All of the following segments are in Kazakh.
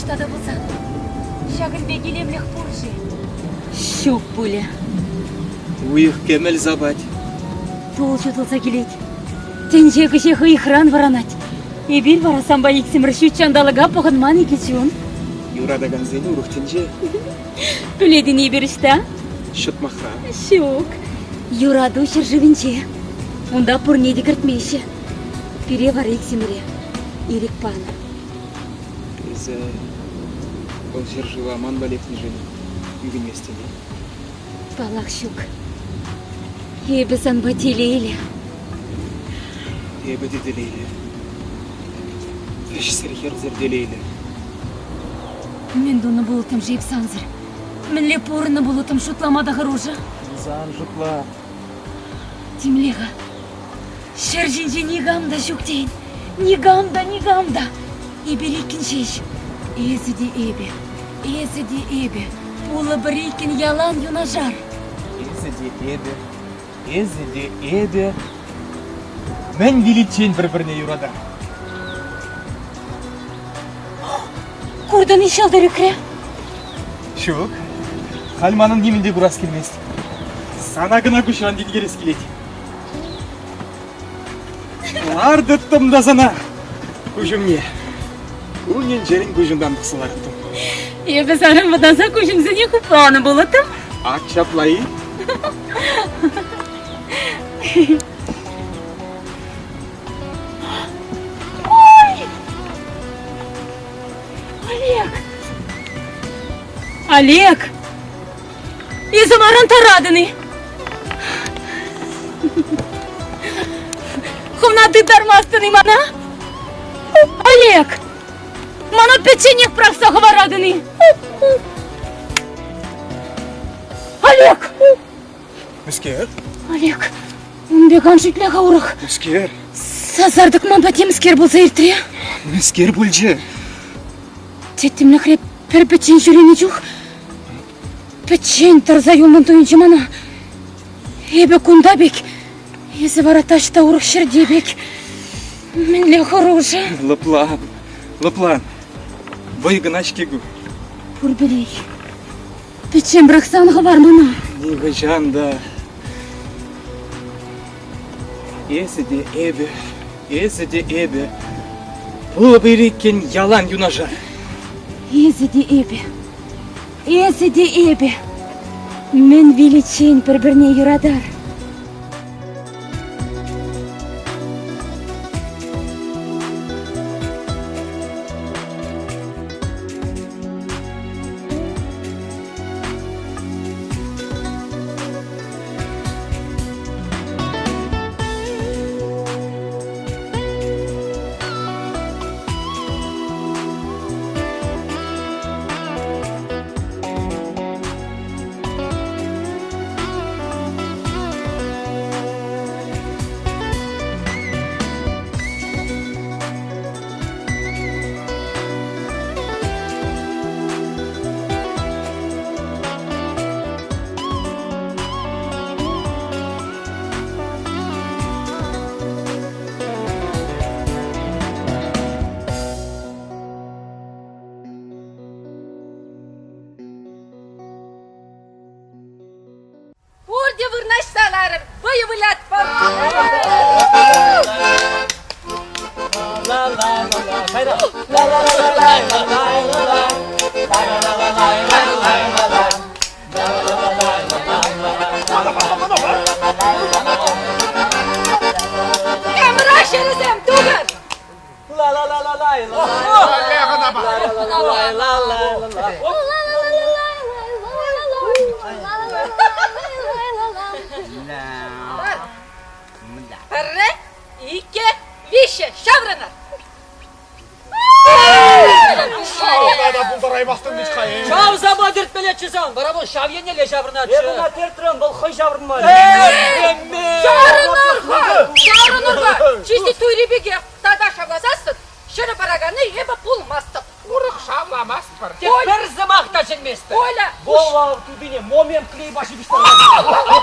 Кашта да болсан. Шагырбек илемлех буржи. Шук пуля. Уих кемел забать. Тол jutulsa келет. Тенже кышех ихран варанать. И бир варасам ба иксим ршут чандалыга погынман икечун. Юрада ганзени урух тенже. Пүледин и беришта? Шут махра. Шук. Юраду шыржывинче. Унда пурнеди кыртмеше. Пире вара иксимре. Ирик пана. Изе... Ол жыржыва аман балек нежели. Югин местене. Балах шук. Ебі санба телейлі. Ебі деделейлі. Эш серхер зерделейлі. Мен дуны болытым жейіп санзыр. Мен леп орыны болытым шутламада ғыружы. Зан жутла. Тимлеға. Шәржінже нигамда шуктейін. Нигамда. Ебелейкін шеш. Езіде ебе. Улы бірейкін ялан юнажар. Езіде ебе. Мен величен бір-біріне юрада. Курдан ишалдар үкре. Шук. Хальманын немінде бұрас келмес. Санагына күшіран дейді керес келеді. Ардыттым да сана. Күшімне. Күнен жерін күшімдан тұқсыларыттым. Ебі сарым бұданса көшімзіне құпланы болытым. Акшаплайы. Олег! Изымаран тарадыны. Хумнады дармастыны мана. Олег! Мана печенье прақса хварадыны. Олег! Мүскер? Олег, унбеган житлеға урық. Мүскер? Сазардық ман пәте мүскер болса ертіре. Мүскер бүлже. Теттімні хреп пір печен жүрені жүх. Печен тарза юлман тойынчы мана. Ебе кунда бек. Езі бара ташта урық шырде бек. Менле хоружа. Лаплан. Вайгынач кегу. Пурбелей. Печен брақсанға бар мана. Нига жанда. Езіде ебе. Бұл берекен ялан юнажар. Езіде ебе. Мен величен бір-біріне юрадар. Вырнашсаларым, выявлять Шау зама дерт белетчисан, бара бұл шавьене ле жабырнатшы. Ебіна тертрін, бұл қой жабырнма. Шарынырға, чисті туйребеге тада шавлазасын, шыры барағаны ебі пулмастық. Урық шавламас бір. Тек бір зымақта женместі. Оля, Болла тудыне, момем клей башы біштер.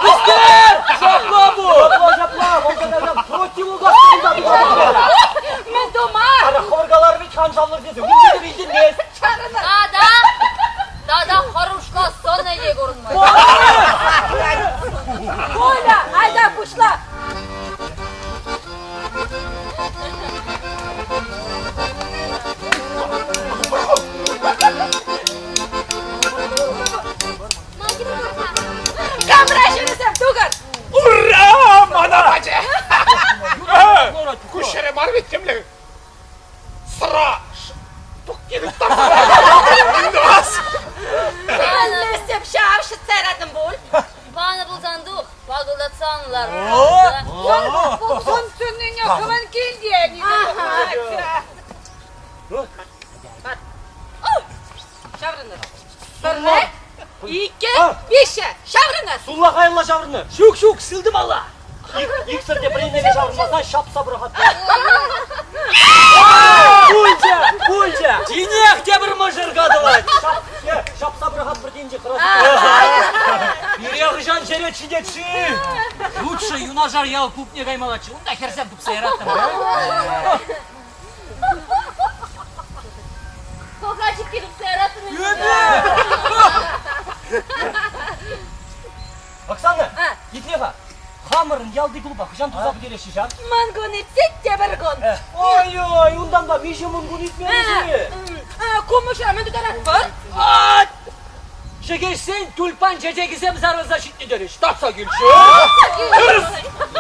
Біздер! Жапла бұл! Жапла, ол қадайдан противугастығында бұл. мен дома. Ана хоргаларыны канжалыр деді, өндері білдірмес. Шарыны. sanlar. Son sünniğine kıvan geldi. Şavrınır. Bir, iki, bir şey. Şavrınır. Sulla hayırla şavrını. Şuk sildim Allah. İlk sırtı prendege şavrınmazdan şapsa bırakat. Пульча! Тинех те бір мыжырғадылай. Шапса быраkat bir deyince kırат. Берегі жан жеретші детші. Лучше юнажар ял пупне каймалачы. Онда керсем туп сайраттым. Kokacık girip seyrettin. Оксана, gitmeye Hamırın yaldı kuluba, hıcan tuzak gelişeceğim. Mangon etsek de bir gün. Oy, ondan da mişimin bunu itmeyesi. Komuşamın tutaraq var. At! Şekeşsen tulpan çeçekisem zarılzaşitli dönüş. Tatsa gülşü.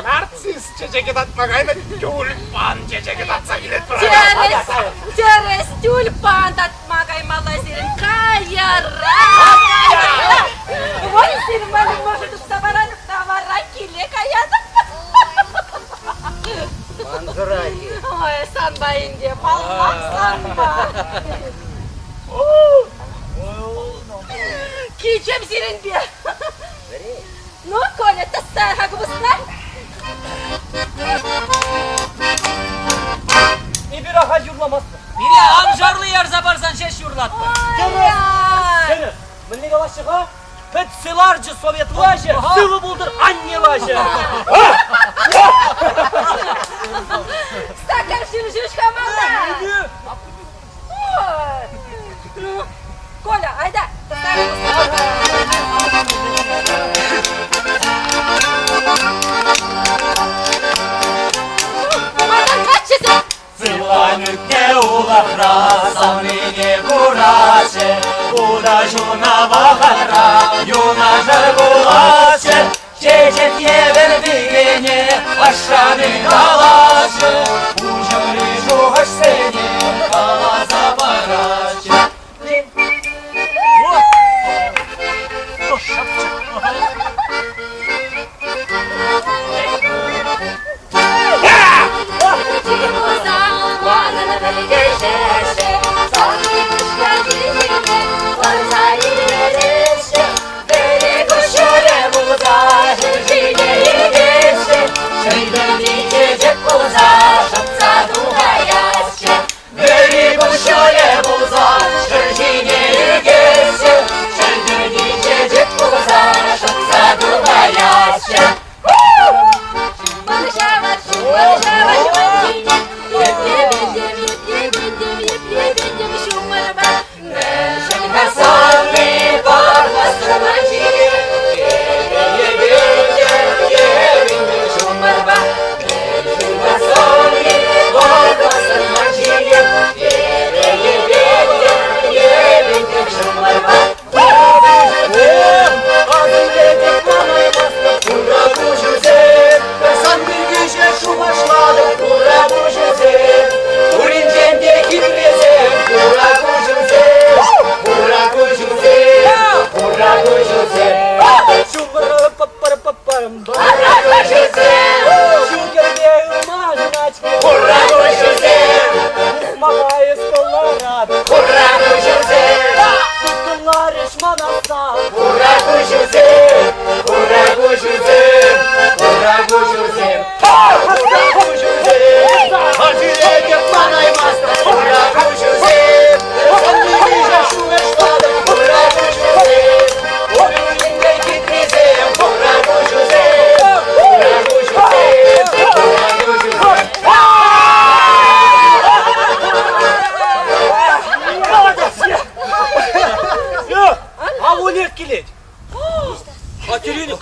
Narziss çeçeki tatmagayna tulpan çeçeki tatsa gidet Teres tulpan tatmagay malasirin kayara. Vay senin malın može tutsa baranık tavara kile kayadık. Manzarayı. Ой, санба инде, балмак санба. Кичем сиренбе. Ну, Коля, тастай хагыбысна. Bir aha yurlamasın. Biri amcarlı yer zabarsan şeş yurlattı. Seni, milli galaşığa pet sılarcı Sovyet vaşı, sıvı buldur anne vaşı. Стакан шишка мала. Ну, Коля, айда, тастай Сыланыкке улахра, самыне кураче, удажуна бахатра, юнажар булаче, чечет евер бигене, ашаны калаче, ужымри жугаш сене, каласа бараче.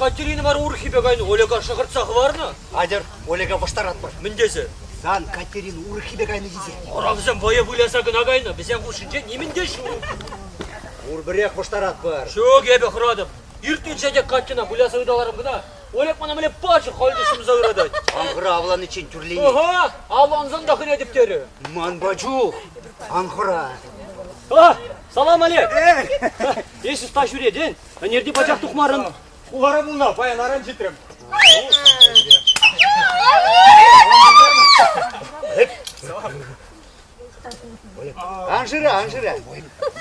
Катерина бар урхи бегайны, Олега шақыртсағы барны? Адер, Олега баштарат бар. Міндесі. Сан Катерин урхибек айны дизе. Орағызан бая бұйласағын ағайны, бізен құшынже немінде шу? Урбірек баштарат бар. Шо кебе құрадым. Иртін жәдек Катина бұйласығы даларым гына. Олег мана міле пачы қалды шымыза ұрадайды. Анхыра авлан için türleyini. Оға, аланзан дақын едіптері. Манбачух, Анхыра. Салам Олег. Есі ұста жүреден, әнерде бачақ тұқмарын. Уғара бұлна, баян аран жетірім. Анжира.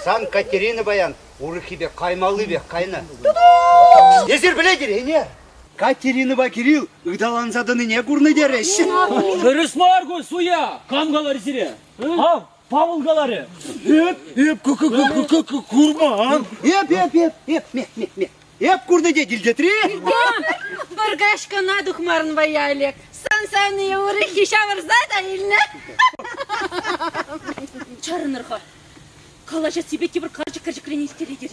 Сан Катерина баян, урыхибе каймалы бе кайны. Езер біледер, не? Катерина ба Кирилл, ыдаланзадыны не курны дереш? Кырысмаргу суя, камгалары сире. Ам, павылгалары. Курман. Еп курны де дилдетри. Баргашка на духмарын ваялек. Сансаны урыхи шавырзада илне. Чарынырға. Қалажа себетке бір қаржы кленес келегер.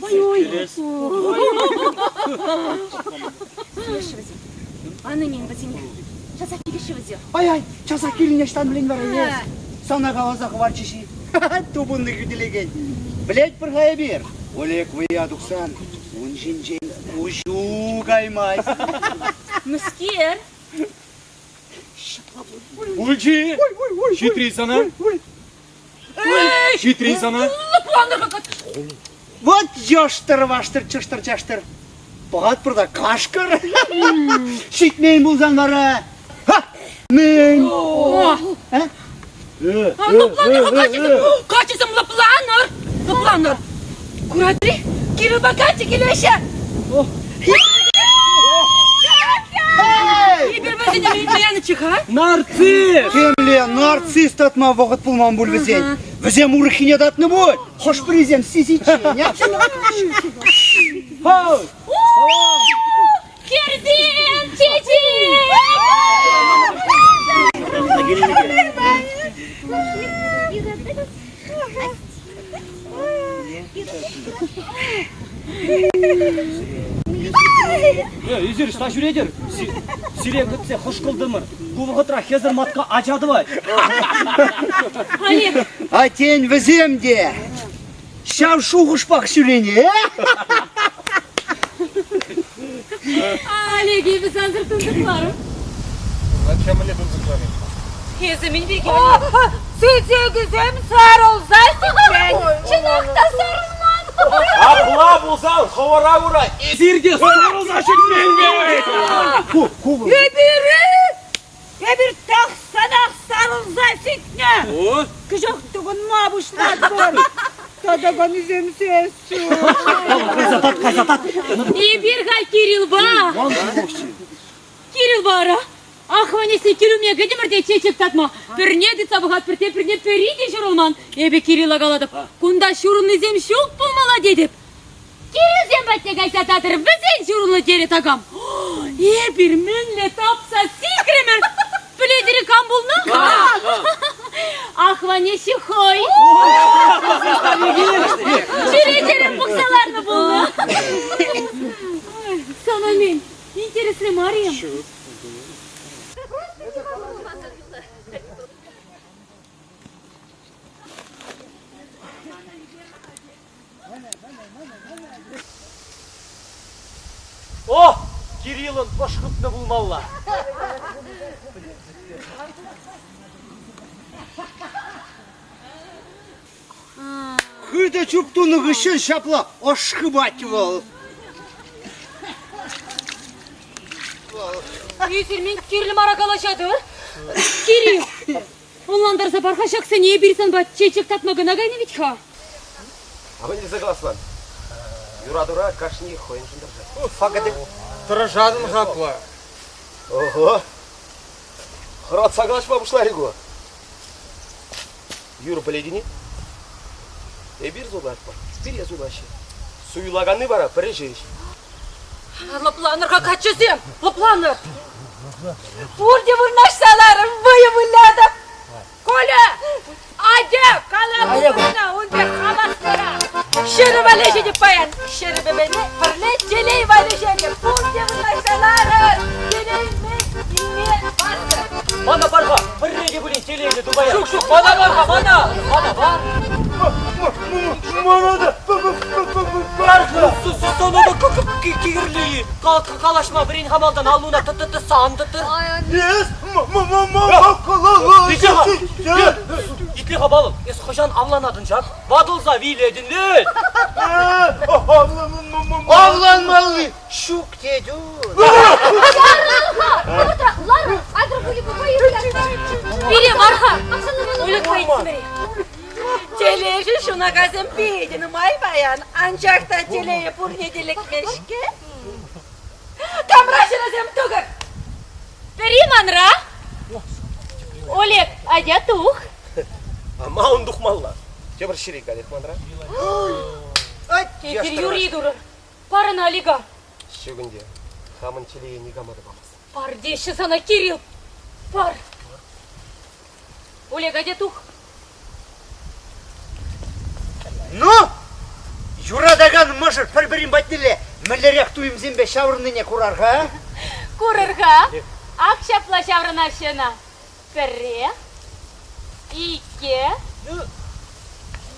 Анымен бізіне. Жаза келеші візі. Ай, часа килинештан білен бар ес. Сана қавазақы бар чеши. Тубынды күділеген. Білет бір ғая бер. Олек выядықсан. Он жин ұшу қаймай. Мүскер. Ульчи! Щитри sana. Щитри sana. Вот жаштыр, чаштыр. Бұғат бұрда қашқыр. Шитмейін бұлзан бара. Мен. Качесым лапланыр. Куратри, Кирилл Бакати келеші. Ебір бізіне меймаяны чыға? Нарцисс! Кемле, нарцисс татма вағыт бұлман бұл візен. Візем ұрықіне датны бұл. Хош бірізем сізиче. Керден, чечи! Үзір, шта жүредер. Сире күтсе хош қылдымыр. Құлғытра хезір матқа ажады бай. Олег, А тень візем де. Шав шуғышпақ сүрене. Олег, ебі сансыр тұндықларым. Зачем мне тут заклали? Кезімін беге. Sütügüzüm sarılsaysın ben. Çınakta sarılmam. Abla bulsan kovara vura. Сирге сарылза шекмейме! Ebir taksanak sarılsaysın ne? Kıcak tuğun mabuşlar var. Tadagan üzüm sessu. Kayzатат! Ебір ғай Кирилл ба. Кирилл бара. Ахванесі Кирилл гедемірде чечек татма. Пірне дыца бұғат пірте пірне піриде жүрілман. Ебі Кирилл ағаладып. Кунда шурынны зем шук болмала дедіп. Кирилл зем бәтте гайса татыр, бізен шурынны дере тагам. Ебір мінле тапса сикремер. Біледері кам болны? Ахванесі хой. Жүредері бұқсаларны болны. Sana мен, интересный Мариям. О! Кирилл'ın қошқытны бұлмалла. Хыда чуптуны ғышын шапла ошқы бать бол. Yüzür мен Кирилл маракалашады. Кирилл, онландарса бархашақса не берсен ба чечек татмагына гайны витха. А вы не согласны? Юра-дура, кашни хоин шындыржа. Фагады. Тұрашадым хапла. Ого. Храт соглашма бушла регу. Юра поледини. Bir зулашма. Bir я зулаши. Суюлаганы бара, пережиш. Лапланырға kaçısım. Лапланыр. Burada vurnaşsalarım. Bayı vırladım. Kola. Ade. Kalamına. Onda kalaslara. Şırıba leşedi bayan. Şırıba beni. Fırlet celeyi valişedi. Burada vurnaşsalarım. Geleyme. Dinleyen bastı. Bana barga, birrege bulin teleydi Dubaya. Şuk, bana barga, bana var. Bana da. Sana da kakıp kirliyi. Kalaşma birin hamaldan alnına tı sandıtır. Yes. İtli habalım, es koşan avlanadınca, vadılza viledinler. Avlanmalı. Şuk dedin. Burada magazin beydini may bayan. Ancak da dileye burnidilik meşke. Kamraşına zem tuguk. Периманра. Олег, а где тух? Ama on dukmalla. Çabır şirik adet mandra. Кефир Юрий дуры. Парана Олега. Şu günde hamın çileği nigamadı babası. Пар, дещи sana Кирилл. Пар. Олег, а где тух? Ну, юрадаган мыжыр бір-бірін бәттілі. Мүллерек туым зембе шавырныне курарға. Курырга. Акшапла шаврына шына. Пірре. Ике.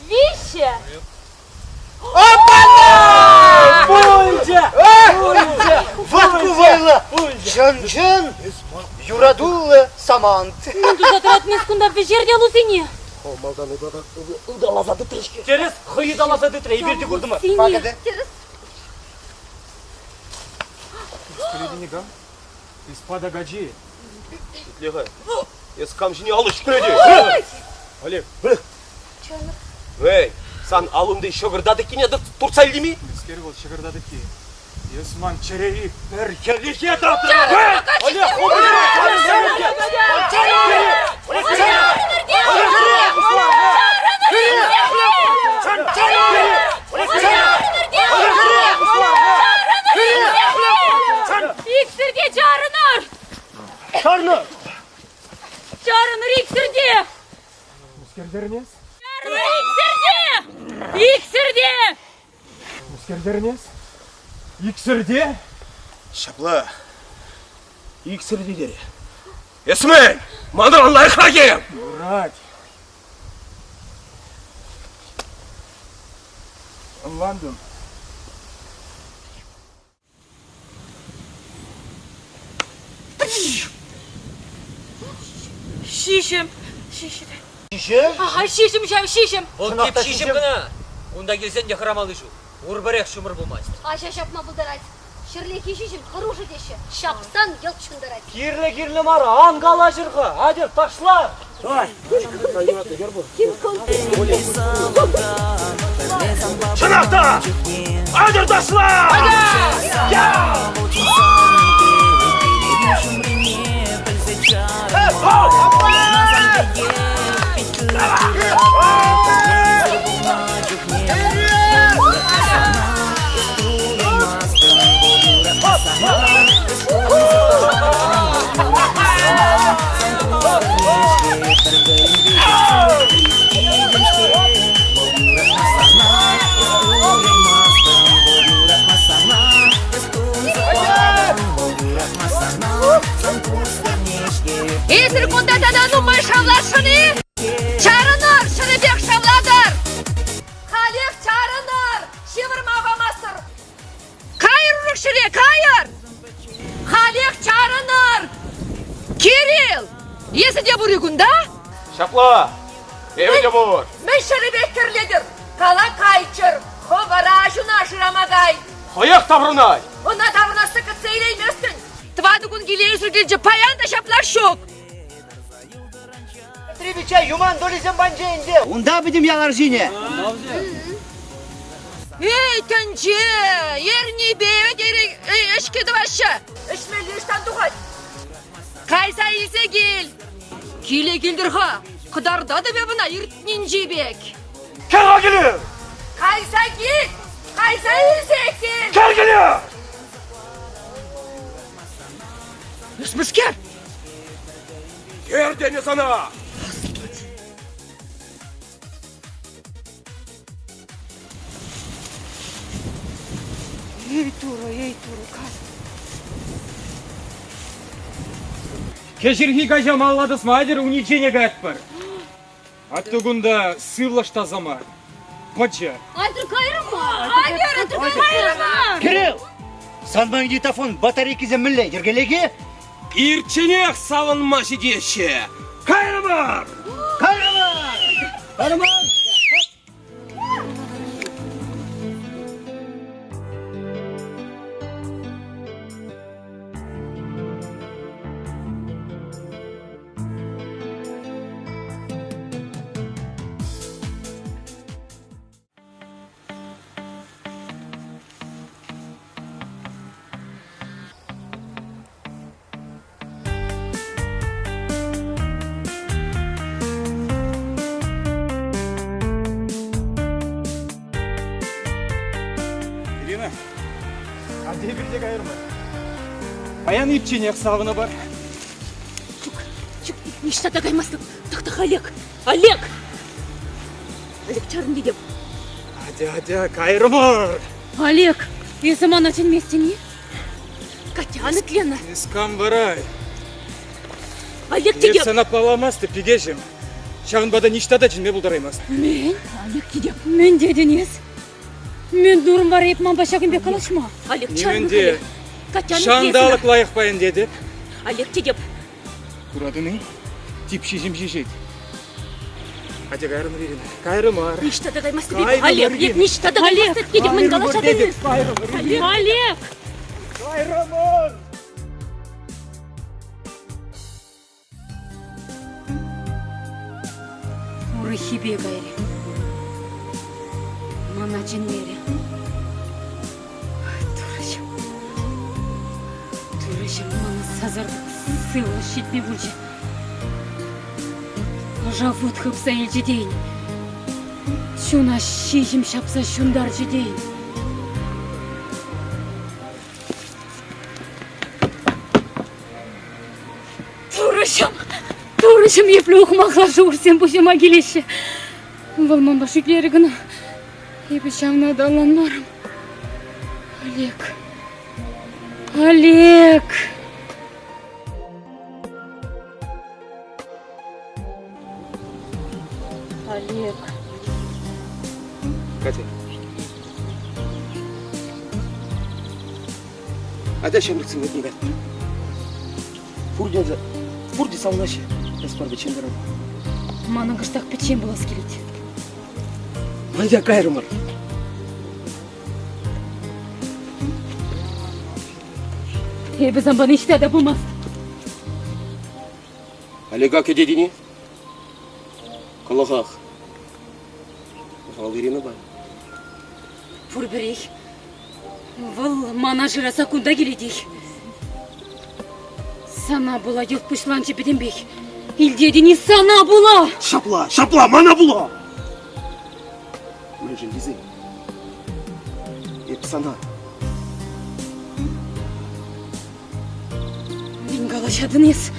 Вище. Бульджа! Ватку вайла. Жын-жын. Юрадулы самант. Тузатрат мескунда в жерде лузине. O maldan udalazadı treşke. Через хıyı dalasa dütreyi bir de kurdu mu? Пагады. Спереди из-под гаджи. Легай. Я с камжini alış kredi. Олег. Эй, сан алымды шогырдады кине да турсалди ми? Скер бол шығырдады ки. Есман череи. Erkelişe tatlı. Олег, İksirge çağırınır. Çarны. Çağırınır iksirge. Muskerdерінес? Çağırınır iksirge. İksirge. Muskerdерінес? Иксірде? Şapla. İksir dedi. Esmen, madran layıkayım. Брать. Anlandım. Şişim. Şişim. Şişim. Aha şişim şişim. Ол Шынақта кеп шешім шешем. күні. Онда келсен де хырамалы шу. Урбарек шумыр болмайды. Аша шапма бұлдарайды. Шырлеки шишім қырушы деші. Шапсан ел чындырайды. Kirli mara, angala jırgı. Hadi taşlar. Çanakta! Hadi taşlar! Esir kundatadan umay şavlaşını. Çağırınır, şırıbek şavladır. Halif çağırınır, şıvırma babamastır. Kayır uruk şırıya, kayır. Halif çağırınır. Kiril, yesi de burugunda. Şapla! Evde bor! Ben şırıbek kirlidir. Kala kayçır, hovara şuna şıramagay. Hoyak tavrınay! Ona tavrına sıkıt seyreymesin. Tvadıkun gileyi sürgülce payan da şaplar şok. Требича юман долизем банжейнде. Унда бидим ялар жине. Ey tönce, yerini beye gerek eşkidi başı. Eşmeli işten tuğay. Kaysa ise gel. Gile geldir ha. Kıdarda da be buna yırtnin cibek. Gel geliyor! Kaysa git. Kaysa ise gel. Gel geliyor! Üsmüsker. Gel deni sana! Ey Turo, kay. Кешірхи кажа маллады смайдер уничение гайтпар. Аттугунда сывлашта зама. Хоча. Антыр кайрыма. Антыр kayırma. Кирилл. Санбан диктофон батарейки земле. Ергелеги. İrçinek savunma şidiyesi! Kayrımar! Кайрама. Кайрама. Аян ипчене сабыны бар. Чук, ништа да каймастым. Так, Олег. Олег чарын деп. Адя, кайрымар. Олег, есі мана ченместе не? Катяны клена. Искам барай. Олег Еп тегеп. сана паламасты пигежем. Шағын бада ништада жинме бұлдараймас. Мен? Олег тегеп. Мен дедіңіз. Мен дұрым бар еп ман башағын бе қалашма. Олег чарын Неменде клена. Катяны шандалық лайық байын деді. Олег тегеп. Құрадыны тип шешім шешет. Адя кайрымар ерін. Кайрымар. Ништа да каймастым. Кайрымар Олег, ерін. ништа да каймастым. Тегеп мен галаша дедім. Олег! Кайрымар. Уры хибе гайре. Мана ченмере. Турышым мана сазар сылы шитме бульче. Жавут хыпса елжі дейін. Шуна шешім шапса шундар жедейін. Турышым еплі оқымақла жоғырсен бұшыма келеші. Болман башы керігіні. Ебі шамна даланмарым. Олег! Катя. Адя шамрыксын өтін бәт. Фурди салнашы. Эспарбы чендерім. Маның қыштақ печен болас келеді. Адя кайрымар. Ебі замбаны ішті да болмас. Олега кедедіне? Қалағақ. Валерина бар. Фурберей. Выл мана жыра сакунда келедей. Сана була елпышланчы беденбей. Илдедіні сана була. Шапла, мана була! Мен жын дезей. Еп сана. Мен галашадыныз.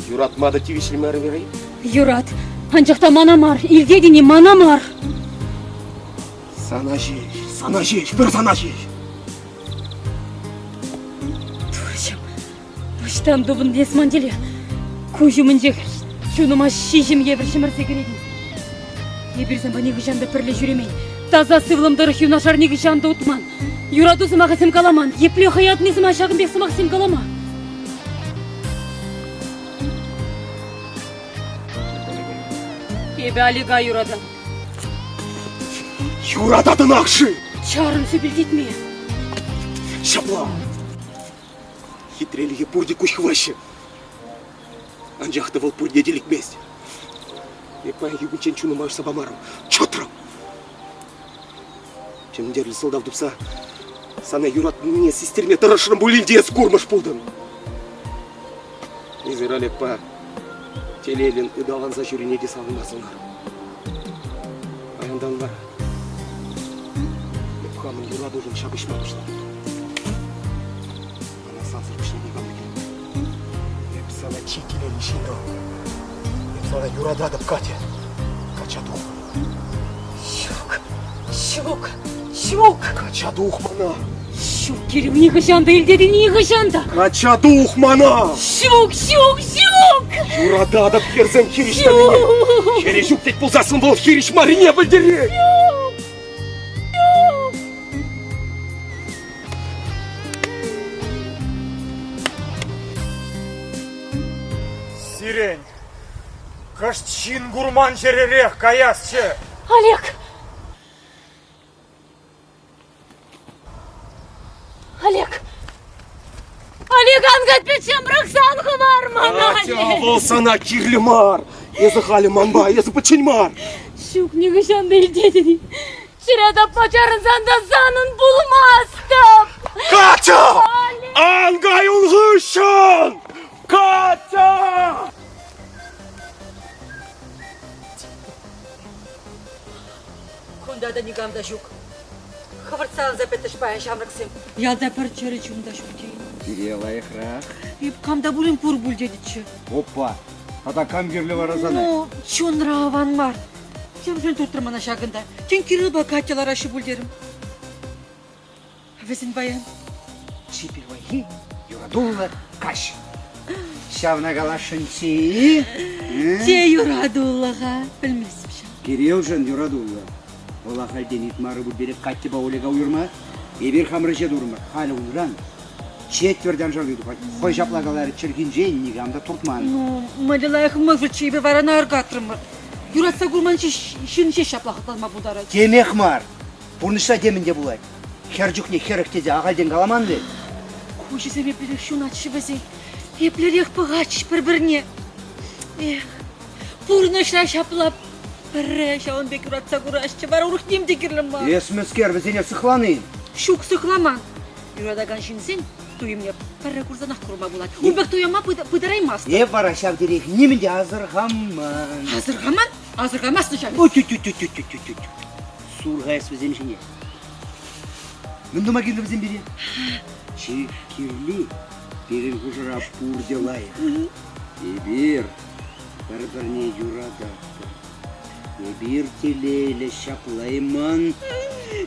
Юратмада тивишіл мәрі верей? Юрат, анжақта мана мар. Илдедіні мана мар. Сана жеш, бір сана жеш. Турышым. Ұштам дұбын десман деле. Көжімін жек. Шуныма шешім ебір шымырсы кереді. Ебір замба негі жанды пірлі жүремей. Таза сывлымдыры хюнашар негі жанды ұтман. Юрату сымағы сім каламан. Епле хаятны сыма шағын бек сымақ сім калама. Ебі Олега юрадан. Юрадатын ақшы! Чарын сөбілдетме. Шапла! Хитреліге пурди күшхвашы. Анжақты вол пурди делік мест. Епай югінчен чуны маш сабамарым. Чотрым! Чемдерлі солдав дұпса, сана юрат мне сестерме тарашырым бұлілде скурмаш пулдым. Изер Олег па, телелін үдалан за жүріне де салынасынар. Аяндан бар. Епхамын юра должен шабышмамышла. Ана сансыр кішіне неғамды. Еп сана чекелен ішінді. Еп сана юрада адып Катя. Кача дух. Шук. Кача дух мана. Шук керім неғы жанды елдеді неғы жанды. Кача дух мана. Шук. Юрада адып керзен хиришта мене. Хері жүктет бұлзасын бұл хириш марине білдірек. Сирень. Кашчин гурман жеререх каясчы. Олег, аңғат печем рақсан ғымар мана. Атя бұл сана кирлімар. Езі қалі манба, езі пычынмар. Шук неғы жанды елдеді. Шырада пачарын санда санын бұлмастым. Катя! Аңғай ұлғышын! Катя! Кунда да негамда жук. Хаварца Сан запетешпаян шамрыксым. Ялда пар чары чумда шути. Перелайхрах. И камда булин пур бул дедичи. Опа. Ата камгерлі варазаны. Ну, чон раван мар. Сен жөн туртырмана шагында. Тен кирилба катялар ашы бул дерим. Везин баян. Чипилвайхи, юрадулла, каш. Шавна галашынчи. Те юрадуллага білмесім ша. Кирилл жын юрадулла. Ола халден итмары бұл берек қатты баулега уйырма. Ебер хамры жед урма. Халі унран. Четверден жарлыйды. Қой жаплагалары чірген жейін негамда туртман. Ну, малилайх мыгвыл чейбе варана аргатрымыр. Юратса гурман шынше шаплақыталма бұдара. Темех мар. Бұрнышта демінде бұлай. Хер жүхне херек тезе ағалден қаламанды. Көші себеплерек шун атшы бізей. Еплерек бұғачыш бір-біріне. Эх, бұрнышта шаплап. Бірі шауын бек юратса гурашчы бар ұрық немде керлім бар. Есміскер бізіне сықланын. Шук сықламан. Юрадаган шинсен, туйымне бірі күрзанақ құрма болады. Урбек туйыма пыдараймасты. Еп бара шав дерек, немінде азырғаман. Азырғаман? Азырғамасты шамын. Ой-тю-тю-тю-тю-тю-тю-тю. Сурғайыз бізен ішіне. Мұндыма келді бізен бере. Чекерлі, берін құжыра пұрделай. Ебір, бір-біріне юрада. Ебір телейлі шаплайман.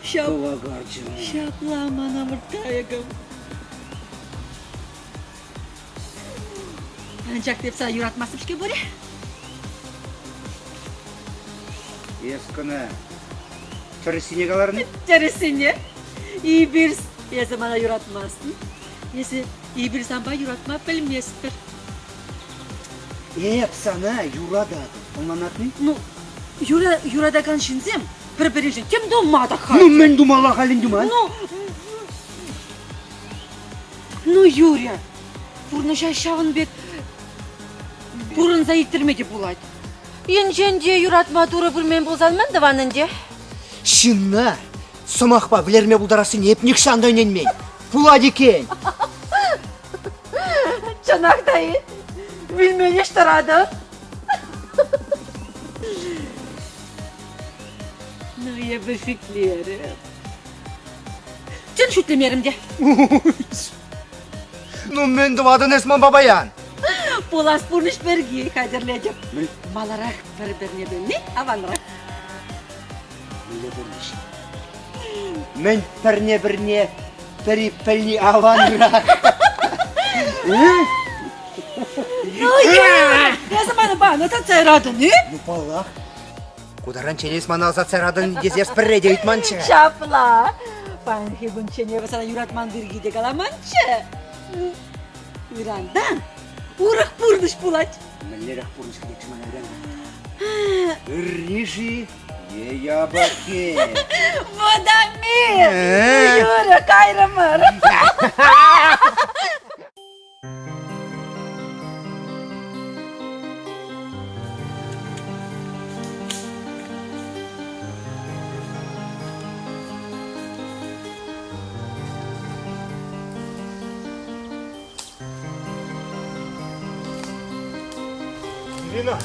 Шаплагарчын. Шапламан амыртайығым. Анчак деп са юратмасып шке боре? Ескіні. Түрісіне қаларын? Тересіне. İbir ya zamana yuratmazsın. Neyse İbir samba yuratma bilmezdir. Hep sana yurada. Ondan ne? Ну, Yuradagan şinzem. Bir-birinizin kim dumada kal? Ну, ben dumala halin duman. Ну, Юрия. Burnu şavın bek. Burun zayıttırmedi bulaydı. Yençence yuratma doğru bilmem bozalman da vanınca. Şınna. Сымақпа, білерме бұлдарасын епнік шанда өненмей. Пулады екен. Çanaktayı. Bilmeye iştaradı. Ne bir fikirleri. Can şütlemeyelim de. Ну, мен дұвадын Esman babayan. Polas burnuş bergi kaderleyeceğim. Malarak bir-birine belli, avanrak. Öyle burnuş. Men бірне пәлі аванрақ. Ne zamanı bana da sayradın, ne? Ну, балақ. Кударан ченес мана алса царадын дезес бірре дейт манчы. Şapla. Ben hibun çeneye sana yuratman dirgi de kalamançı. Urandan. Urak burnuş bulaç. Мәллерек бурныш кетшіман өрен. Рижи, ея баке. Водомир! Юра кайрымыр. Ирина!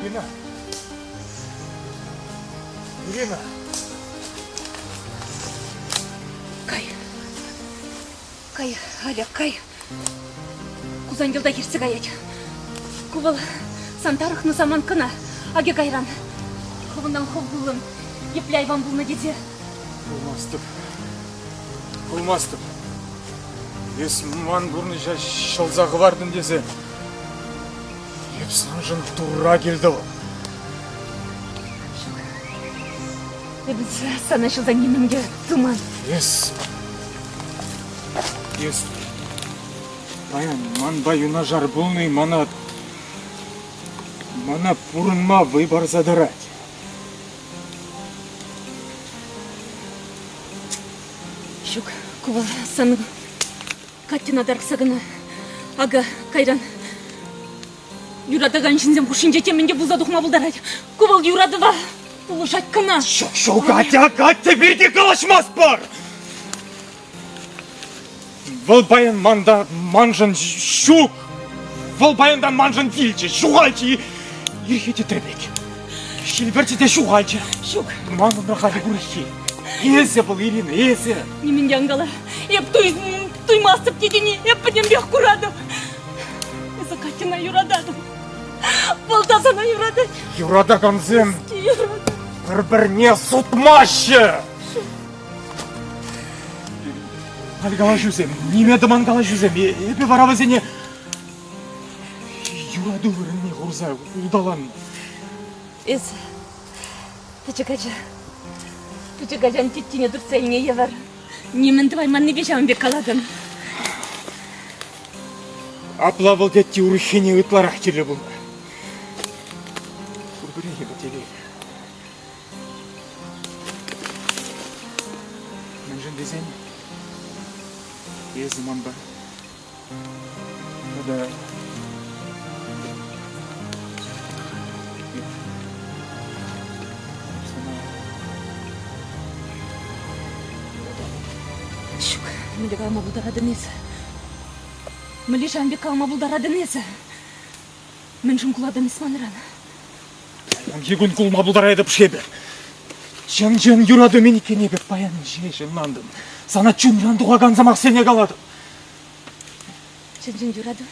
Ирина! Ирина! Кай, Аля, кай. Кузангелда кирсе гаять. Кувал сантарыхны заман кына. Аге кайран. Хывынан хов булын. Епляй вам булны деде. Болмастып. Есман бұрны шылзағы бардын десе. Епсан жын тура келді ол. Біз сана шылзан немемге туман. Баян, ман баюна жар бұлны, мана бұрынма выбор задырать. Шук, кувал сан Катина дарксагына. Ага, кайран. Юрадаган шинзем кушинже теменге булза духма булдарай. Кувал юрадыва. Улушать кына. Шо, Катя, берде калашмас бар! Вол баян манда манжын шу, вол баяндан манжын вилче, шуғалчы, ерхете требек. Шилберче де шуғалчы. Шук. Маңын рахали гурхи. Есе бұл Ирина, есе. Немен яңгала. Еп туймастып кетені, еп бек курадым. Есі Катина юрададым. Болтасына юрадым. Юрадаган сен Юрадым. бір-біріне сұтмашы. Алгала жүзем, неме дыман кала жүзем, епе барабы сене юраду біріне құрза ұдалан. Есі, Пычыкачан теттіне дұрса еңе евар. Немен твайманны бешамын бек каладым. Апла бұл детти урыхене ытларақ келі бұл. Үрбірегі бітелі. Мен жын дезен, езі манда. Ода... Мілі қалма бұлдарадын есі. Мілі жамбек қалма бұлдарадын есі. Мен жын құладын ісманыран. Егін құлма бұлдарайды пшебе. Жын юрады мен екене бек баянын жынландым. Сана чүн жандуға ғанзамақ сене қаладым. Жын юрады.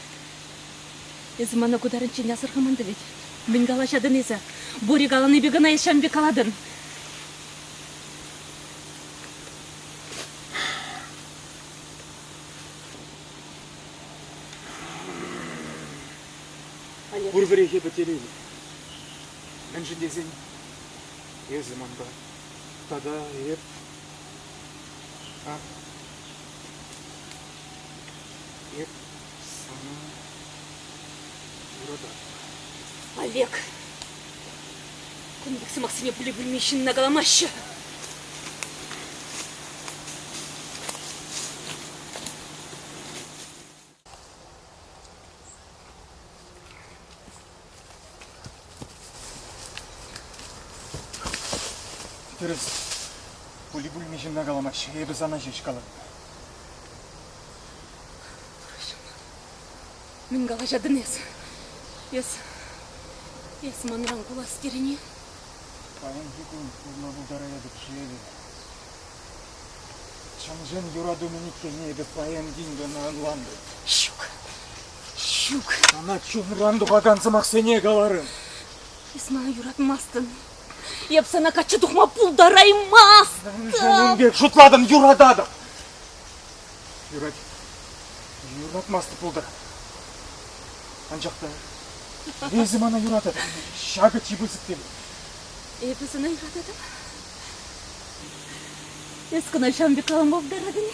Езі мана құдарын чене асырғыманды бет. Мен қалашадын есі. Бори қаланы бегіна ес жамбек қаладын. Үрбірегі бітелейлі. Мен жын дезен, езі манда. Тада еп. Еп сана юрада. Олег, күндік сымақсыне бүлі-бүлмейшін нағаламашы. Терес, бүлі-бүлмейшін нағаламашы, ебі сана жеш қалады. Мен қалашадын есі. Ес маныран құлас керіне. Баян жекун құлма бұлдарайды пшелі. Чанжен юраду мен екене ебі баян динді нағыланды. Щук. Ана чүн рандуға ғанзамақ сене қаларын. Ес мана юратмастын. Еп сана качы тұқма пұлдараймастын. Жанын бек жұтладым, юрададым. Юратмасты пұлдар. Анжақта, езі мана юрададым. Шағы чибызық деп. Епі сана юрададым. Ес кына шамбек қалам болдарадын.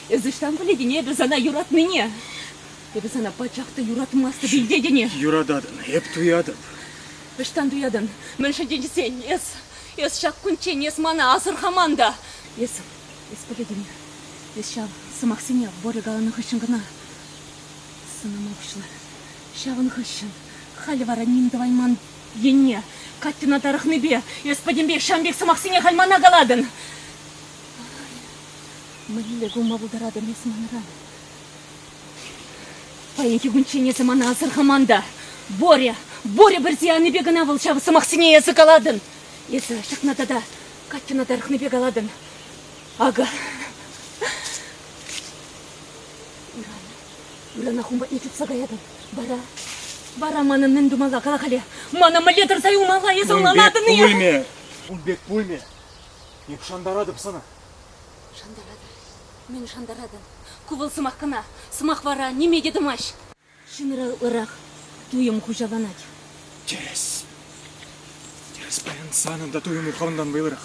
Ез үштан біледіне ебі сана юратныне. Ебі сана пачақты юратмасты білдедіне. Юрададым, еп туядым. Үштан туядын. Мен шаденжісен, ес шақ күнчен, ес мана асырхаманда. Ес біледіне. Ес шав сымақсыне бори қаланы хышын ғына. Сынама ұшылар. Шавын хышын. Халі вара нинді вайман ене. Каттина тарықны бе. Ес падембек шамбек сымақсыне хальмана қаладын. Майлі гума бұлдарадын ес маныран. Паенки күнчен есі мана асырхаманда. Боря бір зияны бегіна бұл шавы сымақсыне есі қаладын. Есі шықнада да Каттина тарықны бе қаладын. Ага. Урана хумбат не чупса гаядын. Бара маны мен думала қалақалі. Мана малетір сай умала есі умаладын. Улбек пульме. Еп шандарадып сана. Мен шандарадын. Кувыл сымақ қына. Сымақ вара неме дедім аш. Шыныры ұрақ. Туйым хужаланад. Терес баян санында туйым ұқауындан байлырақ.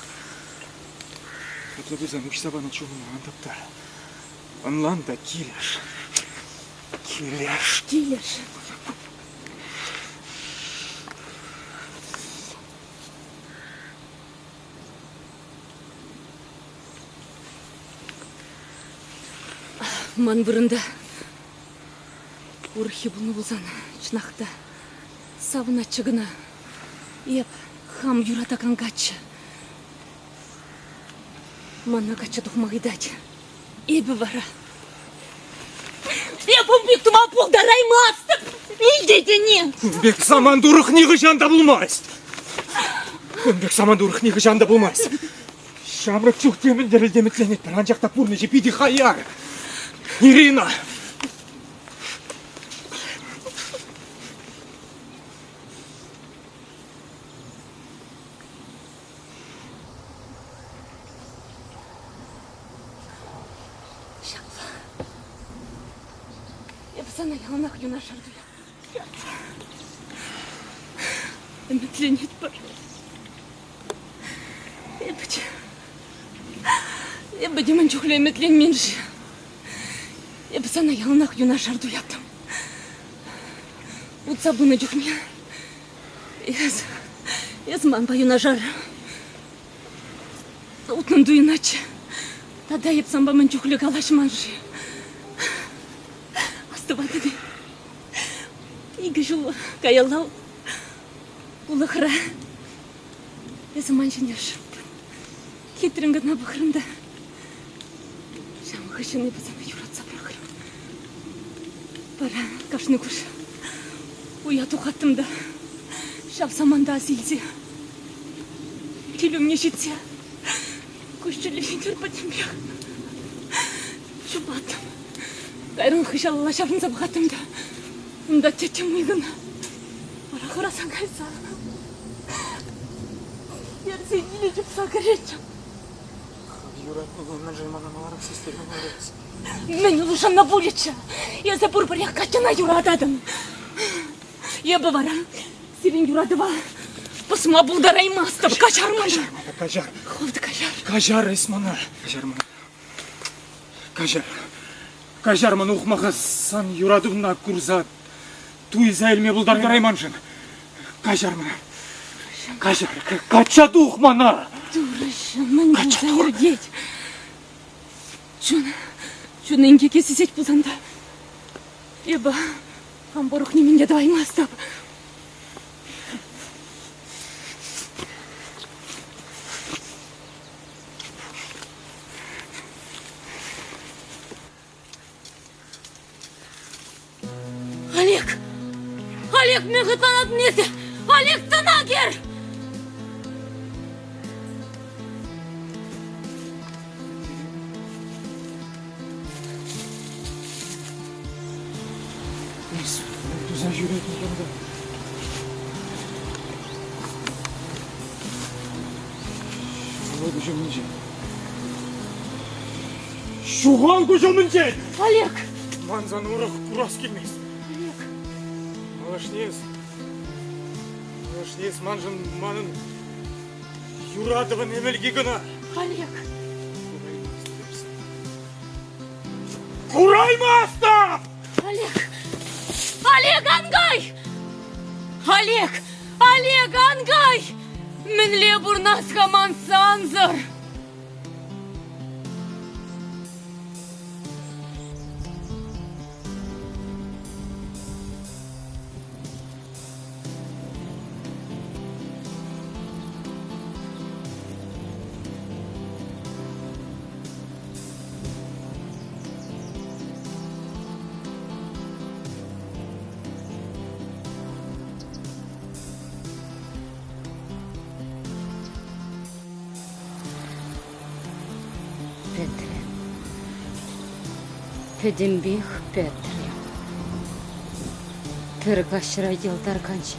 Құтлы бізен ұшсабаны чуғын андапта. Анланда келеш. Ман бұрында урхи бұны бұлзан чынақта. Савына чығына. Еп хам юратакан гачы. Мана гачы тұхмағидать. Ебі вара. Епім бек тұма пұлдараймастып. Илдедіне. Бек самандурық неғі жанда бұлмайст. Бек самандурық неғі жанда бұлмайст. Шамрак чухтемін дәрілдемітленет бір анжақта пұрны жепейді қайар. Ирина! Я бы sana yanına yanaşırdı ya. Ümitlenit var. Я бы демон чухле ümitlен меньше. Я бы sana yanına yanaşırdı yaptım. Utsa bunu cukmaya. Я мампа юнажар. Утнан ду иначе. Тогда я бы сам бы чухле калаш манжи. Оставатыны. Игжу каялау. Улахра. Я заманчен яшып. Хитринга на бахрында. Шам хашыны пацаны юратса прахрым. Пара кашны куш. Уяту хаттымда. Шап саманда азилзе. Тилüm нешитсе. Кушчылы финтер потембях. Шубатым. Кайрын хышалла шапын забхатымда. Унда тетем мыгына. Арахырасан кайса. Ярсе иле жыпса керечем. Юрат, бұлынан жаймана маларық сестерін барыз. Мен улушам на булече. Я за бурбарях качана юрададым. Я бы вара. Сирин юрадыва. Посма булдараймастып качарманы. Кажар. Холды качар. Кажар есмана. Кажар мана. Кажар. Кажар мана ұқмаға сан юрадығына күрза. Туй зәйлме бұлдар қарайманжын. Кажар мана. Кажар. Качаду ұқмана. Дурышын, мен зайырдеть. Чуны инге кесесет бұлзанда. Еба, қамборық неменде даваймастап. Олег! Олег, мен ғытанат несі! Олег, тына кер! Düzen yürüyordum yanında. Şuhan kocaman cel. Şuhan kocaman cel! Олег! Manzanı uğrak kuras gelmeyiz. Олег! Малашнез манжын манын юрадывын емелге гына. Олег! Kuraymasın! Олег! Олег Ангай! Олег! Олег Ангай! Мінле бурнасқа мансанзыр! Петре. Педембих Петре. Тыркашыра елдар канча.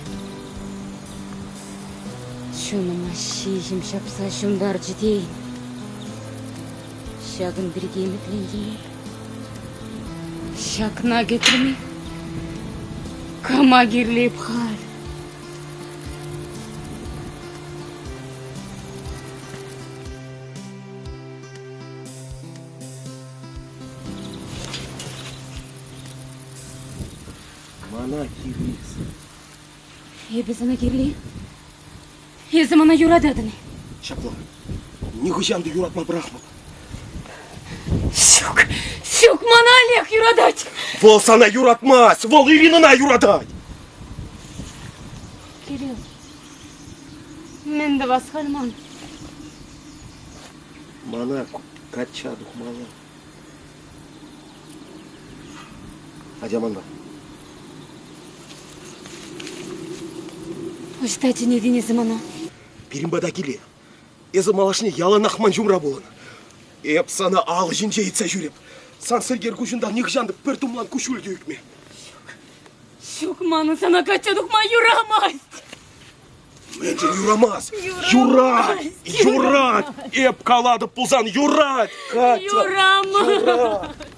Шуныма шижим шапса шумдар жидейін. Шагын бірге еметленген. Шакна кетірме. Кама керлеп хал. Мана кирис. Ебі зана керли. Езі мана юрададыны. Шапло. Не хучамды юратма брахма. Щук мана Олег юрадать. Вол сана юратмас, вол Иринына юрадать. Кирилл. Мен де вас халман. Мана качадух мала. Адяманда. Остайте не денесі мана. Перимбада келе. Езі малашне ялан ақман жұмра болын. Еп сана ал жинже етса жүреп. Сан сергер күшінда неғ жанды пір тұмлан күшілді өкме. Шукманы сана качадық ма юрамасть. Менде юрамаз. Юрат. Юрат. Еп калады пулзан юрат. Катя. Юрамасть.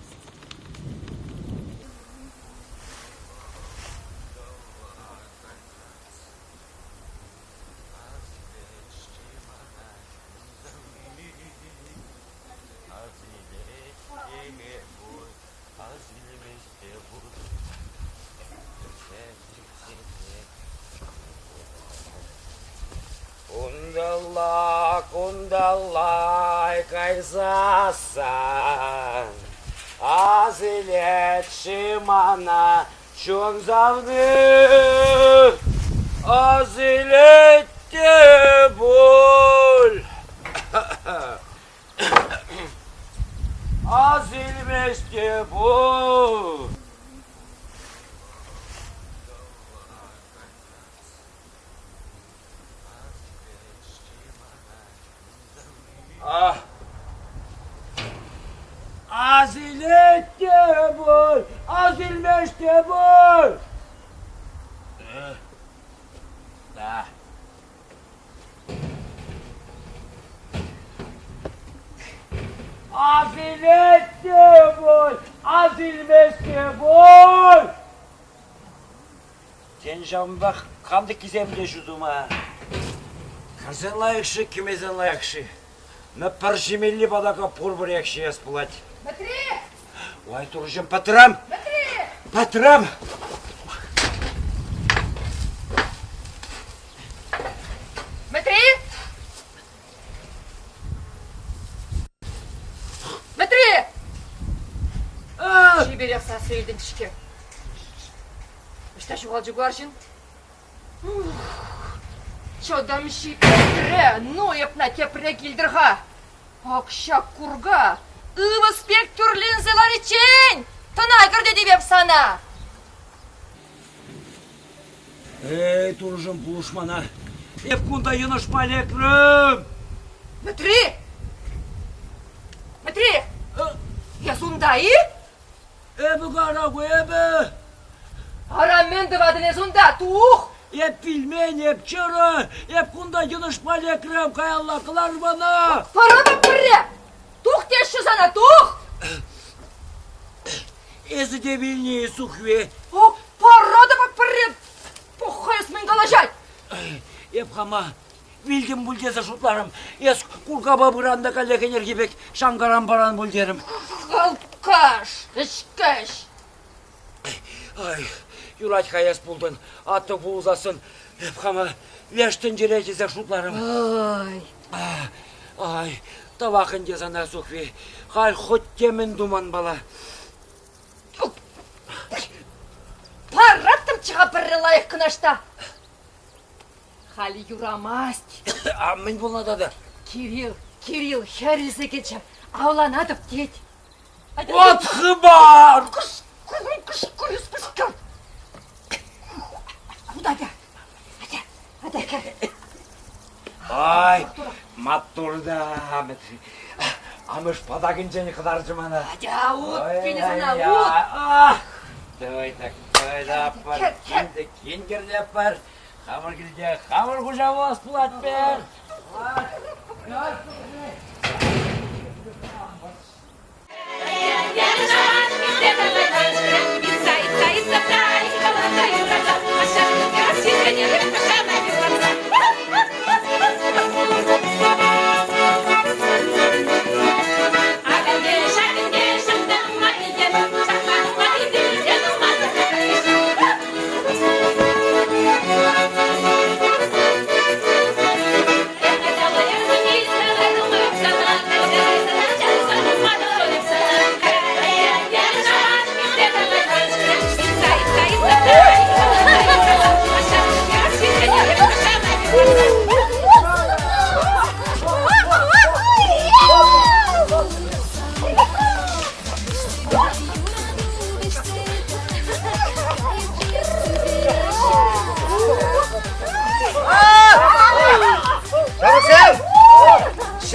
Кундалай, кайзасан, азилетші мана чон завны, азилетте боль, азилместе боль. Azilette bol, azilmeşte bol. Da. Azilette bol, azilmeşte bol. Sen jambak kandı kizemde şuduma. Kazen layıkşı, kimezen layıkşı. На паршемелли бадака пурбурек шеяс плать. Смотри! Ой, туржем патрам! Смотри! Патрам! Смотри! Смотри! Жиберек сасы елдің ішке. Үшті шуғал жүгуаршын? Чодам шипетре, ну епна тепре килдірға. Ақша курга. Ывы спектр линзелары чен! Тына көрді дебеп сана. Эй, туржем пулушмана. Еп кунда юнош малекрым. Смотри! Смотри! Я сундай? Эбі қарагу, эбі. Арамен дывадыне сунда, тух! Еп пельмень, еп чыры, еп кунда юнош малекрым, каялла қылар бана. Парада пірре! Тух теші сана, тух! Езі де вильнее сухве. О, парада пірре! Похайс мен қалажай! Еп хама, вилдім бүлдезі шутларым. Ес кургаба бұранда калекенер кебек шангаран баран бүлдерім. Алкаш, ішкаш! Ай, юрать хаяс бұлдың, аты бұлзасын. Еп хама, вештін жеретезі шутларым. Ай! Ай, тавақын дезана сухве. Хай хоть темен думан бала. Параттым чыға бірі лайық кынашта! Хали юрамасть! А мен бұлнадады. Кирилл, хәрізі кетші, ауланадып дед. Отқы бар! Күш, күш. Куда-да? Ада. Ай, матурда. Амыш падагын жені қыдаржымана. Ада, ұт, бені сана, ұт! Давай так, да пар, кенгерде пар. Хамыр келде, хамыр құжа вас плат бер. Yeah.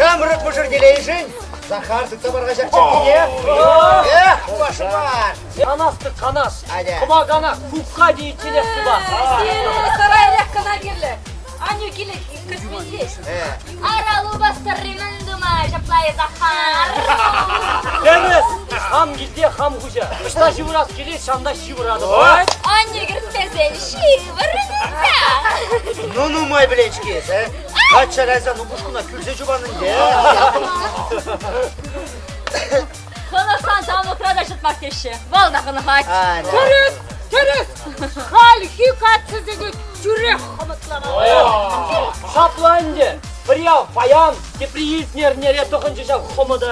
Самырык мұжыр делейшін. Захар тұтса барға жақчақке. Башы бар. Канасты канас. Hadi. Kuma kana kukka deyicine sıva. Сарайрак кана берле. Аню келек косметиш. Аралу бастырымын дума, жаплай Захар. Deniz, ham gizde ham huca. Kışta şıvıraz gelir, şanda şıvıradı. Аню гіртезен шивырынызда. Ну, мой білечкес, Қатша райзан ұбушқына күлзе жұбаның де. Қыласан тамы крада жытмақ кеші. Валда қыны қач. Terek! Hal hikatsizlik жүрек қымытлама. Шапланды, прияв, паян, теприиз нернере тоқыншы жау қомыды.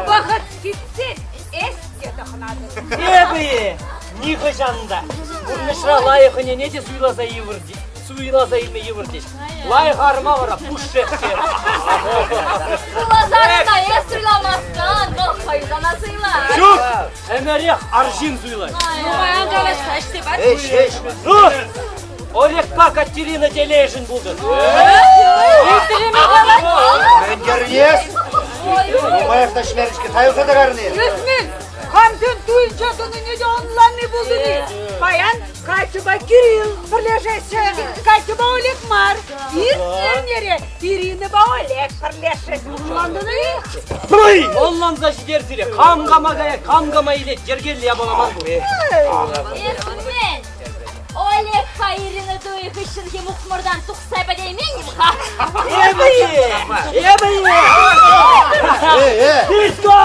Бақыт кетсен, есте тұқынады. Ебі, ниғы жанында. Бұрнышыра лайықыне неде суйлаза евірді. Суйлаза елме евірді. Лайық арыма бара, пұшшетке. Сылазарына ес сыйламастан, бұл қайзана сыйла. Жоқ, әмәреқ аржин суйлай. Маян қалаш қашты бар. Еш. Олекпа Катерина Тележин болды. Мен кернес. Маяқта шмәрішке тайылса да қарны. Resmen, Хамзен Туйчатыны неде онланны болды не? Баян, Катюба Кирилл, бірлешесі, Катюба Олег Мар, Ирнере, Ирина ба Олег бірлешесі. Онланды не? Онланза жидерзіле, қамғама илет, жергелі ябаламан бұл. Еркінмен, Олег Хайрины дуйық үшін кем ұқмырдан тұқса бәдеймен ха. Ебі! Диско!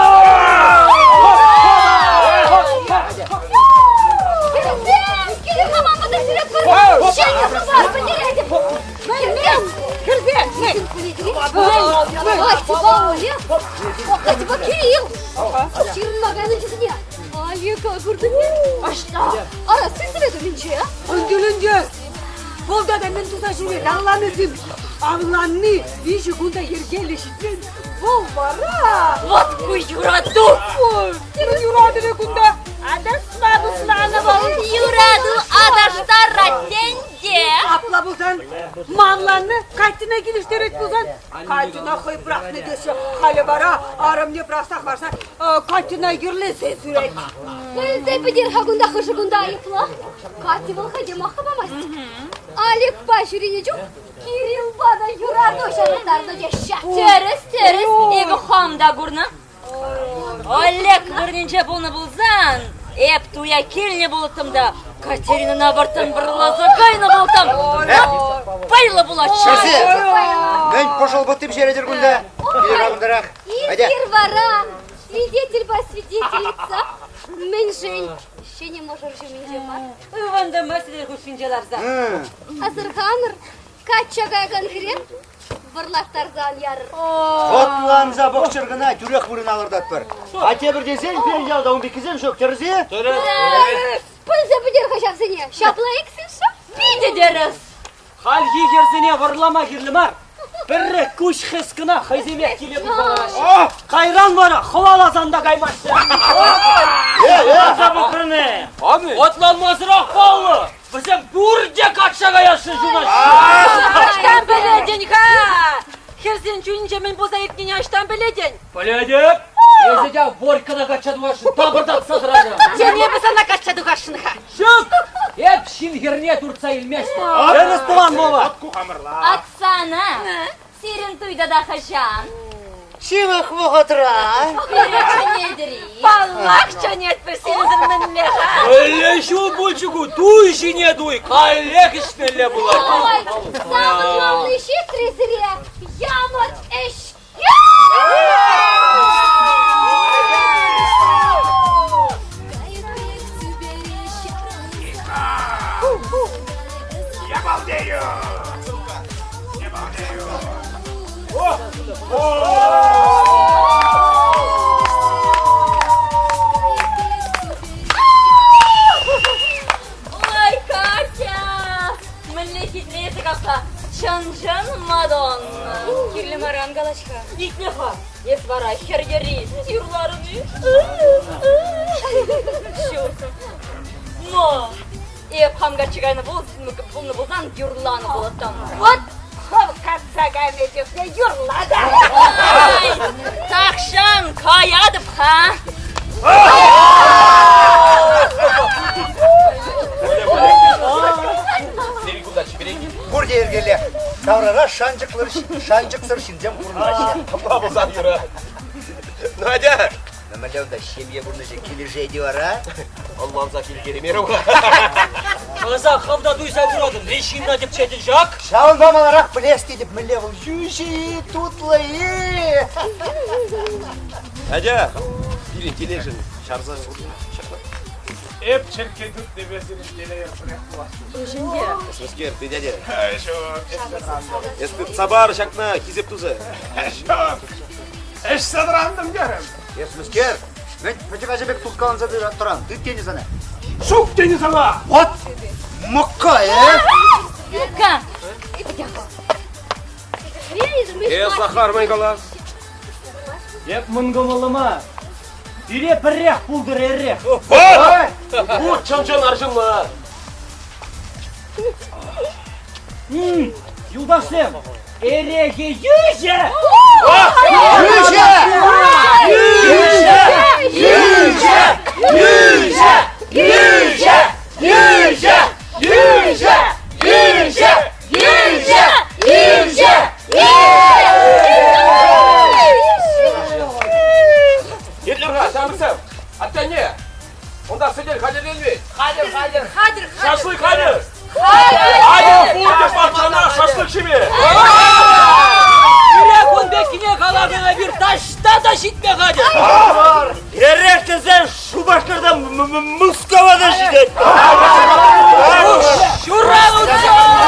Келін қаман бұда жүрек көрді. Шені қызар бәдередім. Катюба Олег, Катюба Кирилл. Ширмағаны жүзіне. Ека көрді не? Ашта. Ара, сесіледі менше, а? Öndülünce, bolda da men tuta şimdi dağlanızım. Ağlanını, işi kunda yergelleşitmen. Bol var ha. Вот bu yuradı. Senin yuradı ne kunda? Adasma bu sınavına bak. Yuradı adaşlara denge. Atla bulsan, manlanını, kaçtına geliştirek bulsan. Kaçtına koy bırak ne deşe. Hali bara, aram ne bıraksak varsa, kaçtına girlesin sürek. Көлзепі дер хагунда хышыгунда айықла. Кати бұл хаде мақабамас. Алек ба жүріне жоқ, Кирилл бада юрады ошанықтарды жеша. Теріс, егі қамда көрні. Олег көрненше бұны бұлзан. Еп туя келіне болытымда. Катерина набыртын бірлазы қайны болтым. Байлы бұлатшы. Мен пошел бұттым жередер күнді. Келер ағымдарақ. Издер вара, свидетель ба свидетельница. Мен жень, ще не можыр жүменже бар. Өванды мәселер күшінжеларза. Азыр қамыр, качаға конкрет, бұрлақтарзан ярыр. Отланза бұқшырғына түрек бұрын алырдат бар. Ате бір десен, пережалда 12-зен шөк терізе. Пөлзе бүдер қашапсыне, шаплайық сен шап. Бейді деріс. Халги керзіне варлама керлімар. Бірі күш қысқына хайземек келетін балараш. Қайран бара, құлалазанда қаймашты. Отланмазырақ бауы. Бізім бүрде қатшаға яшы жунаш. Аштан біледен ха. Херсен чүйінше мен боза еткені аштан біледен. Біледіп, езеде боркана қатшады башын, табырдап садырады. Сен ебі сана қатшады қашын ха. Шық! Еп шингерне турца илмешті. Дәріс туған бола. Атсана. Сирен туйда да хажан. Шимақ бұғытыра. Перечі недірі. Баллақша нетпі сензір мінле ха. Өлі шу бұлчығу, туй жіне дуй, қалек ішмелі бұлай. Ой, сағынмамны шек трезіре, ямыт іш. Ой, Катя! Мінле хитресі қапса. Чан-чан Мадонна. Кирлі маран галашка. Итне ха. Ес бара хергери. Юрларыны. Шук. Но. Еп хамга чигайны бұлны бұлдан юрланы болаттан. Вот, хавкат Сагамедевне юрлады. Такшан каядып, ха? Burada ergele. Tavrara şancıksır şinzem kurulaşı. Allah bozan yürü. Надя! Намалевда семье бурныжы кележе ediyor ha. Allah'ım zakil gelemiyorum. Қазақ қавда дұйса бұрадым, решимна деп четіл жақ. Şaun bamalar bilest edip millevel jüji tutlayı. Надя! Билin тележин. Şarjı Hep çerkezlik demesiniz gene yapırak bulaşıyor. Смыскер, ты дядя. Если сабар шакна кизеп тузы. Eş sadrandım görüm. Esmisker. Ben pöçük bek tutkanza bir attıran. Düt deniz ana. Şok deniz sana. What? Mokka ya. Ка? Захар Майгалас. Еп мұнгымылыма. Дире біррех бұлдыр әррех. Bu çamçan arjınla. Юлдашым, әреге юже! Yetlirha, sen misin? Hatta ne? Onda sıcak Kadir değil mi? Хадир. Şaşlık Kadir. Hadi burada bahçana şaşlık şimdi. Direk öndekine kaladığına bir taşta da şitme Kadir. Herrekte sen şu başlardan Moskova'da şiddet. Şuraya uçak!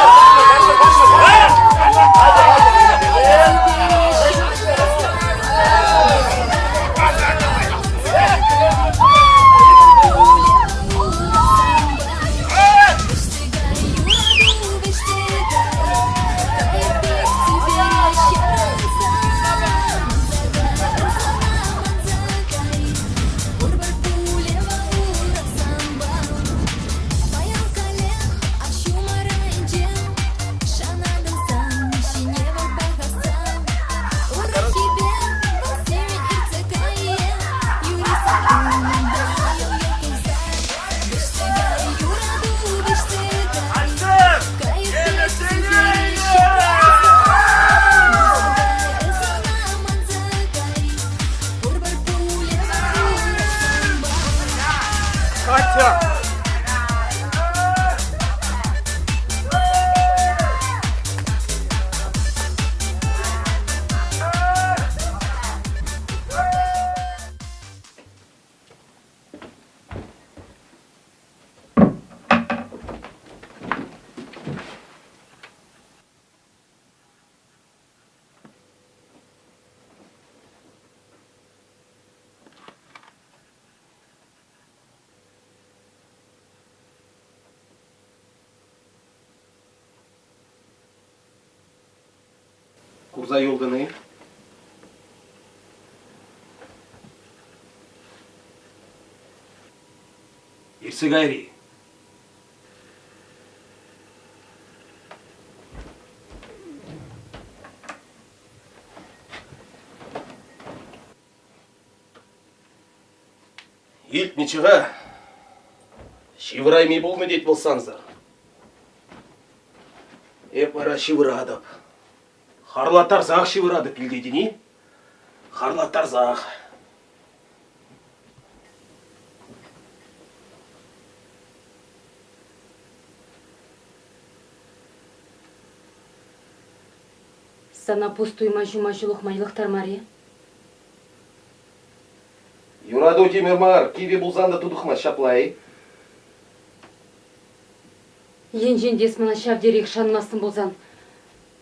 Kurza yoldanı. Irsi gayri. Ел ничего. Шивыраймай болмай дейт болсаңыздар. Ара шивырадып. Харлатар зақ шивырадып білдейдіні. Харлатар зақ. Sana пустой мажу-мажулық майлықтар Мария. Юраду темірмар, киве бұлзанды тұдықма шаплай. Енжен дес мана шав дерек шанмасын болзан.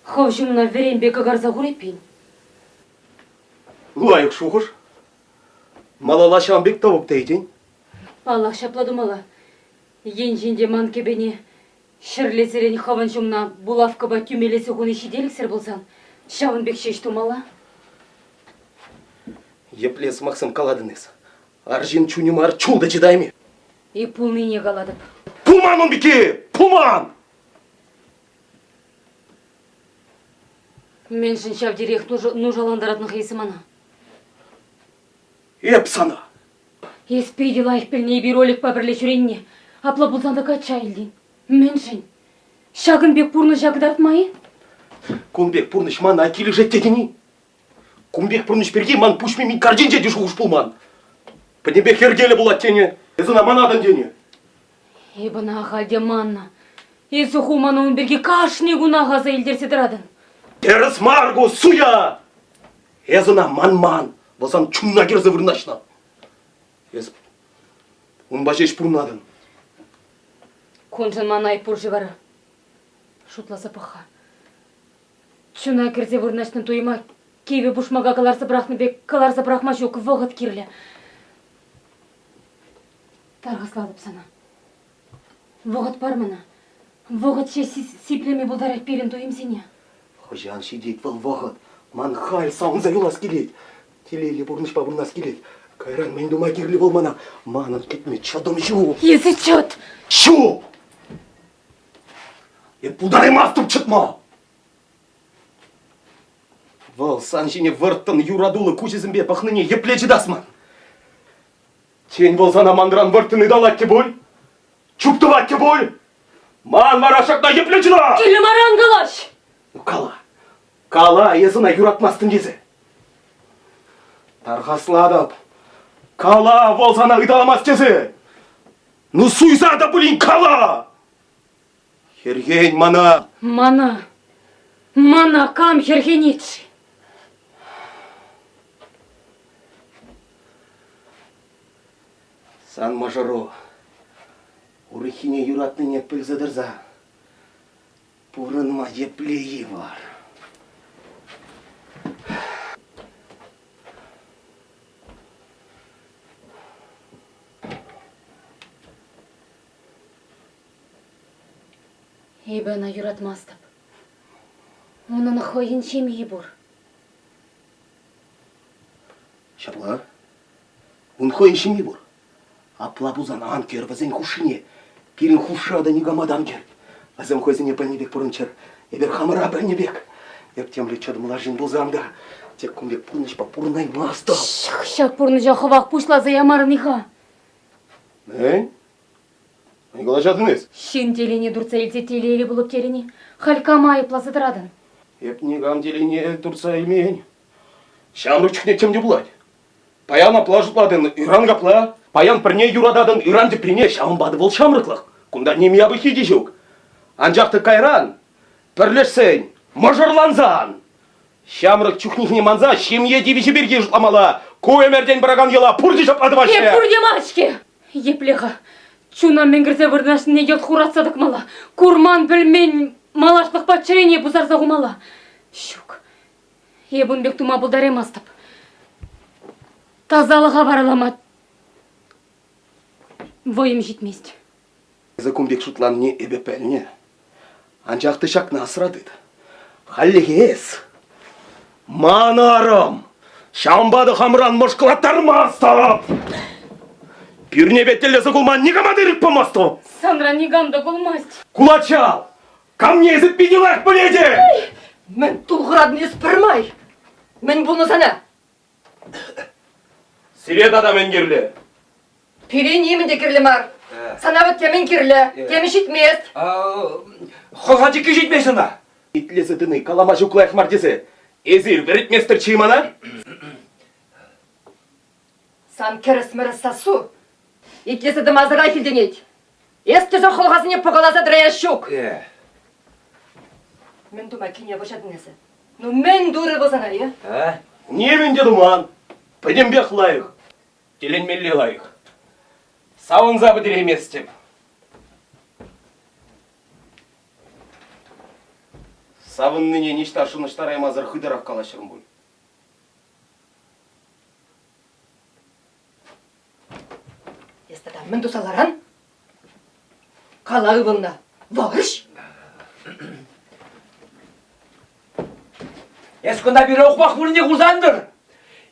Хов жұмына верен бек агарза ғуреппен. Лайық шуғыш. Малала шамбек тауып дейден. Аллах шапладу мала. Енжен де ман кебене. Шырлесерен хаван жұмына булавкаба тюмелесі ғуны шиделіксер болзан. Шавын бек шешті мала. Еплес мақсым каладыныз. Аржин чунемар чулда чедайме. И пулныне қаладып. Пуман он бике! Пуман! Мен шыншав дирек нужаландыратын қисы мана. Еп сана. Еспейді лайық біліне бір олік па бірле жүренне. Апла бұлзанды кача елден. Мен шын. Шағын бек бұрны жағыдат майы? Кунбек пурныш ман акили жеттетini. Кунбек пурныш перги ман пушми мин кардин жеди шуғыш пулман. Поднебек ергелі болат тені. Ezina manadan deni. Ебана халде манна. Есі хумана он берге кашне гунаға заилдерсе дырадын. Терес марго суя. Ezina man. Болсан чумна керзе вырнашна. Ez. Он башеш пурнадын. Конжын мана айпур живара. Шутласа паха. Чуна керзе вырнашны туйма. Кейве бушмага каларса брахны бек каларса брахма жок вғыт кирлі. Тарғысладып сана. Вғыт бар мана. Вғыт ше сиплеме бұлдарайт берін тойым сене. Хожан шидет был вғыт. Ман хай саун завелас келет. Телейлі бұрныш па бұрнас келет. Кайран мен дума кирлі бол мана. Манын кетме чадым жу. Есі чот. Шу! Еп бұлдарайм астып чытма. Вал саншине вырттын юрадулы кучезімбе пахныне еплечі дасман. Тень болсана мандран вырттыны далатке боль. Чуптыватке боль. Ман марашакна еплечі да! Келі маран қалаш! Кала езына юратмастын дезі. Тарғасладып. Кала болсана ыдаламас дезі. Ну суйса да бұлін кала! Херген мана. Мана кам хергенетші. Сан мажару. Урыхине юратныне пылзадырза. Пурынма еплеyi var. Ебана юратмастып. Onun xoyin çemiyi bur. Şabla. Un xoyin şimi bur. Apla buzan anker vazin huşine. Pirin huşada nigamadan ger. Azam хозине панибек пурынчар. Ебер хамыра панибек. Еп темлі чадым лажин бузамда. Тек кумбек пурныш па пурнай мастап. Шак пурны жахывақ пушла за ямарыныға. Ne? Ne kalacadınız? Шин телене дурца елте телейлі болып терене. Халькама айыпла задырадын. Еп нигам делине турса имень. Şamrı çıkne temde bulad. Payan aplajıtladın, İran kapla. Payan pırne yuradadın, İran de pırne şam badı bol şamrıklıq. Kunda nemi abı hidi yok. Ancaktı kayran. Pırleşsen, majorlanzan. Şamrık çuknihne manza, şimye divişi birge jıtlamala. Koemerden bıragan yıla purdi japladı başı. Пурде мачке! Еплеға. Чуна менгірзе вырнашын егет хуратсадық мала. Курман білмен малашлық патчырене бұзарза ғумала. Шук. Ебун бек тума бұлдарем астып. Тазалыға бараламат. Войым жетмест. Закумбек шутлан не эбепелне. Анчақты шакна асырадыд. Халлегес. Манарым. Шамбады хамран мошкылаттарыма астап. Пирне беттелесі кулман негамадырық помасту. Сандра негамда кулмаст. Кулачал. Ко мне езіп бейнелақ біледі. Мен тұлғырадын еспірмай. Мен бұны сана. Сиредада мен керлі. Пирен емінде кірлі мар. Санабыт темен кірлі. Темі шитмест. Хохадики жетмесіна. Итлесі дыны калама жуклайық мардесі. Ezir veritmestер чимана. Сан керіс міріс сасу. Итлесі дым азыға келденет. Естізі қолғасыне пұғаласа дырая шук. Мен дума кене башадың есі. Ну мен дұры болсана, е? Не мен деді ман. Пәдембек лайық. Теленмелі лайық. Сауын забы діремес деп. Савын ныне ништар шыныштар аймазыр хыдарақ калашырым бұл. Естіда, мен дұсаларан? Қалағы бұнна. Вағыш? Есконда bir оқпақ бұрынде құлзандыр.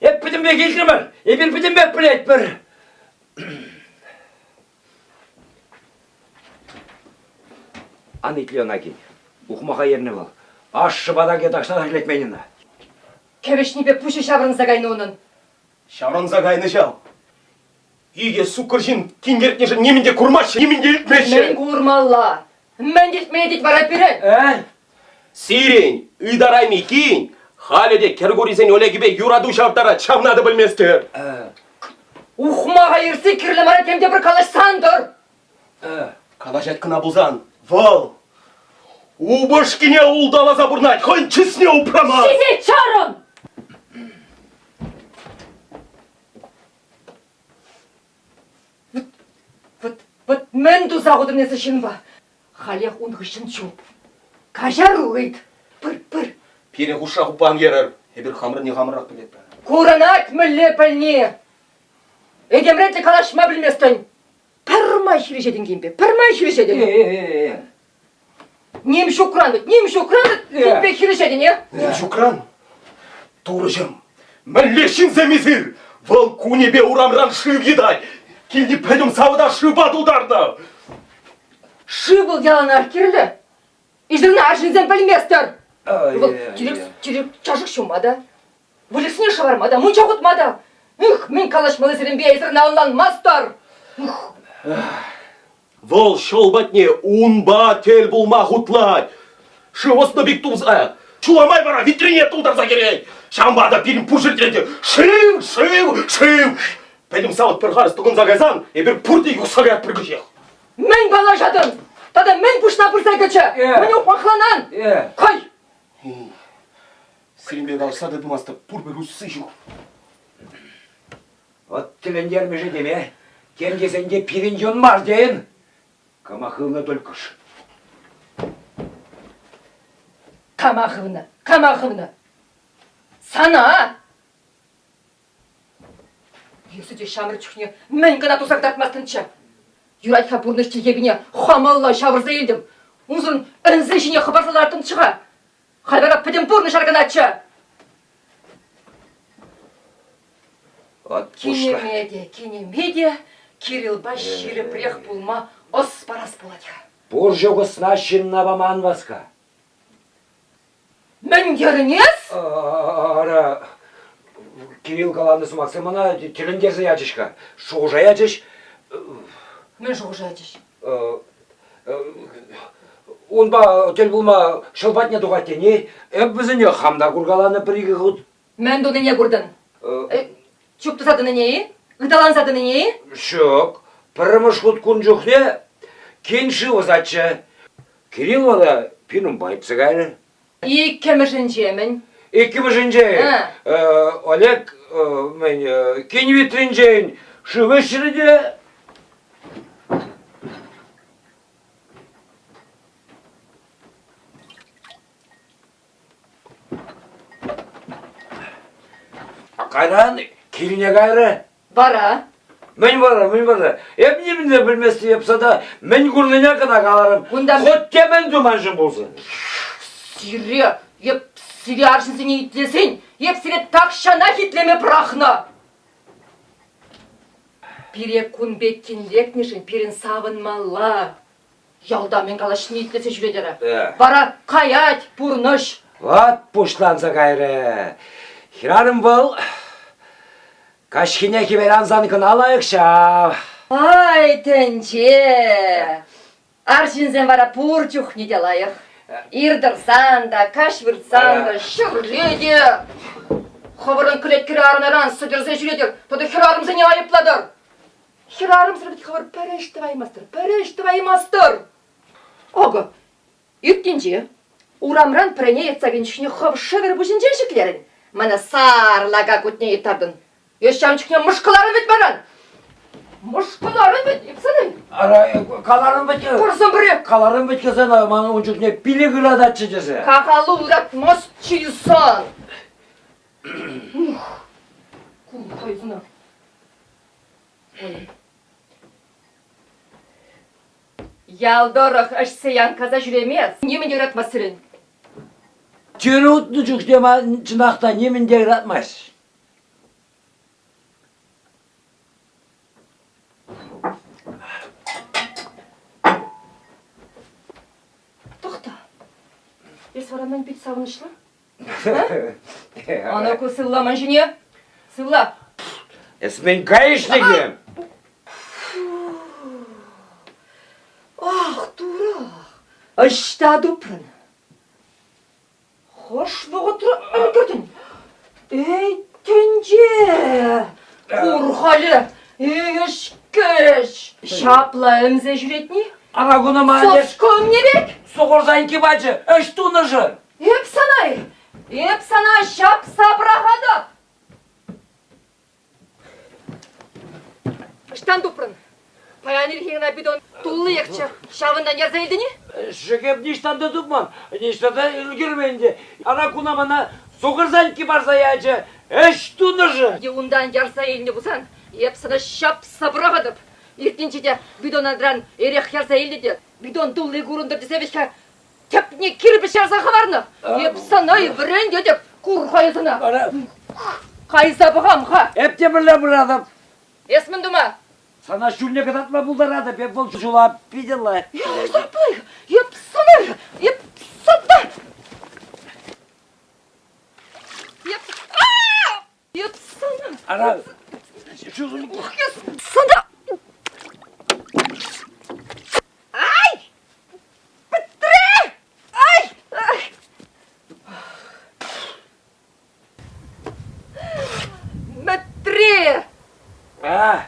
Еп бітімбек елкірмір. Епір бітімбек білет бір. Ан итлі она кел. Оқымаға еріне бол. Aşçı bana gedakştan hakletmeyin. Кевешни бе пуши шабрын загайнуынын. Шавранза кайны жау. Иге сукыршин кингертнеше неменде курмашы, неменде Мен итмеші. гурмалла. Мен детмейдет бара пирен. Сирень, ыдарайми кинь. Халеде кергоризен оле гибе юраду шавтара чавнады білместер. Ухмаға ерсе кірлі мара темде бір калашсан тұр. Калашат кына бұлзан. Вал. Убышкине улдала забурнать, хон чесне упрама. Сизе чарым! Вот мен тузағудым несі шын ба. Халех ұнғышын чуп. Кажар ұғыд. Пыр. Пире хуша хупан ерер. Эбір хамыр не хамырақ білет. Куранат мүлле пілне. Эдемретлі калашма білместін. Пірмай шірешедін кеймбе, пірмай шірешедін. Нем шукран бит, Тупек шірешедін, е? Не шукран? Турыжым. Мәллешін земезір. Вал кунебе урамран шыв едай. Келді пәдім савыда шыв бадылдарды. Шы был яланар керлі. Иждігіні аршынзен білместір. Керек чашық шумада. Вылесіне шавармада, мұнча құтмада. Мен калашмалы сірін бейсір наунлан мастар. Вол шолбатне унба тел булма хутлать. Шывосны бик туза. Чуламай бара витрине тулдарса керек. Шамбада пирим пушыртреде. Шыв. Пәдім савыт бір қарыс тұғын загайзан, ебір пұрды юсагат бір күшек. Мен бала жадым. Тада мен пушна пұрсай көчі. Мен оқуақланан. Қой. Сиринбек алсады дымасты пұр бір үсі жүк. Вот тіліндер меже деме. Кендесенде пиринжон бар дейін. Камахылны только ж. Камахывны. Сана. Есуде шамыр чүхне мен гана тусагдатмастынча. Юрайтха бурныш тілгебіне хамалла шабырза елдім. Ұзын үнзі жіне хабарсалартын чыға. Халбара підім бурныш арганатча. Вот пушла. Кинемеде, Кирилл баширы прех пулма ос парас пуладьха. Буржығы снащын набаман васка. Мен герінес? Ара... Кирилл каланысы максимана тіліндерзі ячышка. Шуғжа ячыш. Мен жоғжа ячыш. Онба тел булма шылбатне дуғатте не? Бізіне хамда кургаланы бірігі ғуд. Мен доны не көрдін? Чүпті садыны не? Үдалан садыны не? Шок. Піріміш ғуд күн жүхне. Кенші озатшы. Кирилл вала пинум байыпсы гайры. Иккемішінче мен. Иккемішінче. Олег мен кен витринчейін шывы шырыде. Қайран, келіне қайры? Бара. Мен бара. Емнемінде білместі епса да, мен күрніне қына қаларым. Хотте мен думаншын болсын. Сире, еп сире аршын сені итлесен, еп сире тақшана хитлеме прахна. Пире күн беттен лекнешін, пирін савынмалла. Ялда мен қалашын итлесе жүредері. Бара қаят, пұрныш. Вот пушланса қайры. Хирарым бұл, кашкине кеберан заныкын алайықша. Ай, тенче. Аршынзен бара пұр чухне делайық. Ирдырсан да, кашвырсан да, шүрледе. Хабырын күлеткері арнаран сүдірзе жүредер, тоды хирарымзы не айыпладыр. Хирарымзы бит хабыр пәрішті ваймастыр. Ого, үктенже, урамран піріне етсагеншіне хаб шывыр бұжынжен шеклерін. Мана сарлага күтне етардың. Ешчамчықне мұшқыларын бет баран. Мұшқыларын бет, епсінің. Ара, қаларын бітке. Құрсын бірі. Қаларын бітке сен маңы ұнчықне пилігір адатшы жесе. Қақалы ұлат мос чүйсан. Күн қойзына. Ялдорық әшсе янказа жүремес. Немен ератма сірін? Тері ұтны жүктема чынақта немінде ұратмас. Тоқта. Есвараннан бит савынышлы. Ана ку сылламан жіне. Сылла. Мен гаишнигім. Ах, дура. Ашта дупрын. Хош бұғытыры үлгірдің. Ей, тенже. Қорғалы. Ей, ішкіш. Шапла әмзе жүретіне. Ана күні мағанеш. Соском не бек? Соғырзайын кебачы, үш туны жыр. Еп sana şap sabrağadı. Штан дупрын. Паянир хина бидон туллы якчы. Шавындан ярзайлды не? Шекеп ништанды дұпман, ништада үлгірменді. Ана күні мана соғырзайын кебарзаячы, үш туны жыр. Еундан ярса еліне бұсан. Еп sana şap sabrağadı. Ертенчеде бидон адран ерех ярса елді де. Бидон туллы көріндір десевешке. Тепне кирпич ярса хабарны. Еп sana бірен деп курхайызына. Қайса бұғам ха. Әпте бірлі бір адам. Есмін дума. Sana şurne kadar mı buldarады, ben бұл жула пидела. Yapsana. Yapsana. Yapsana. Ara. Şu Yapsana. Ay! Bitre! Ay! Bitre! Ah.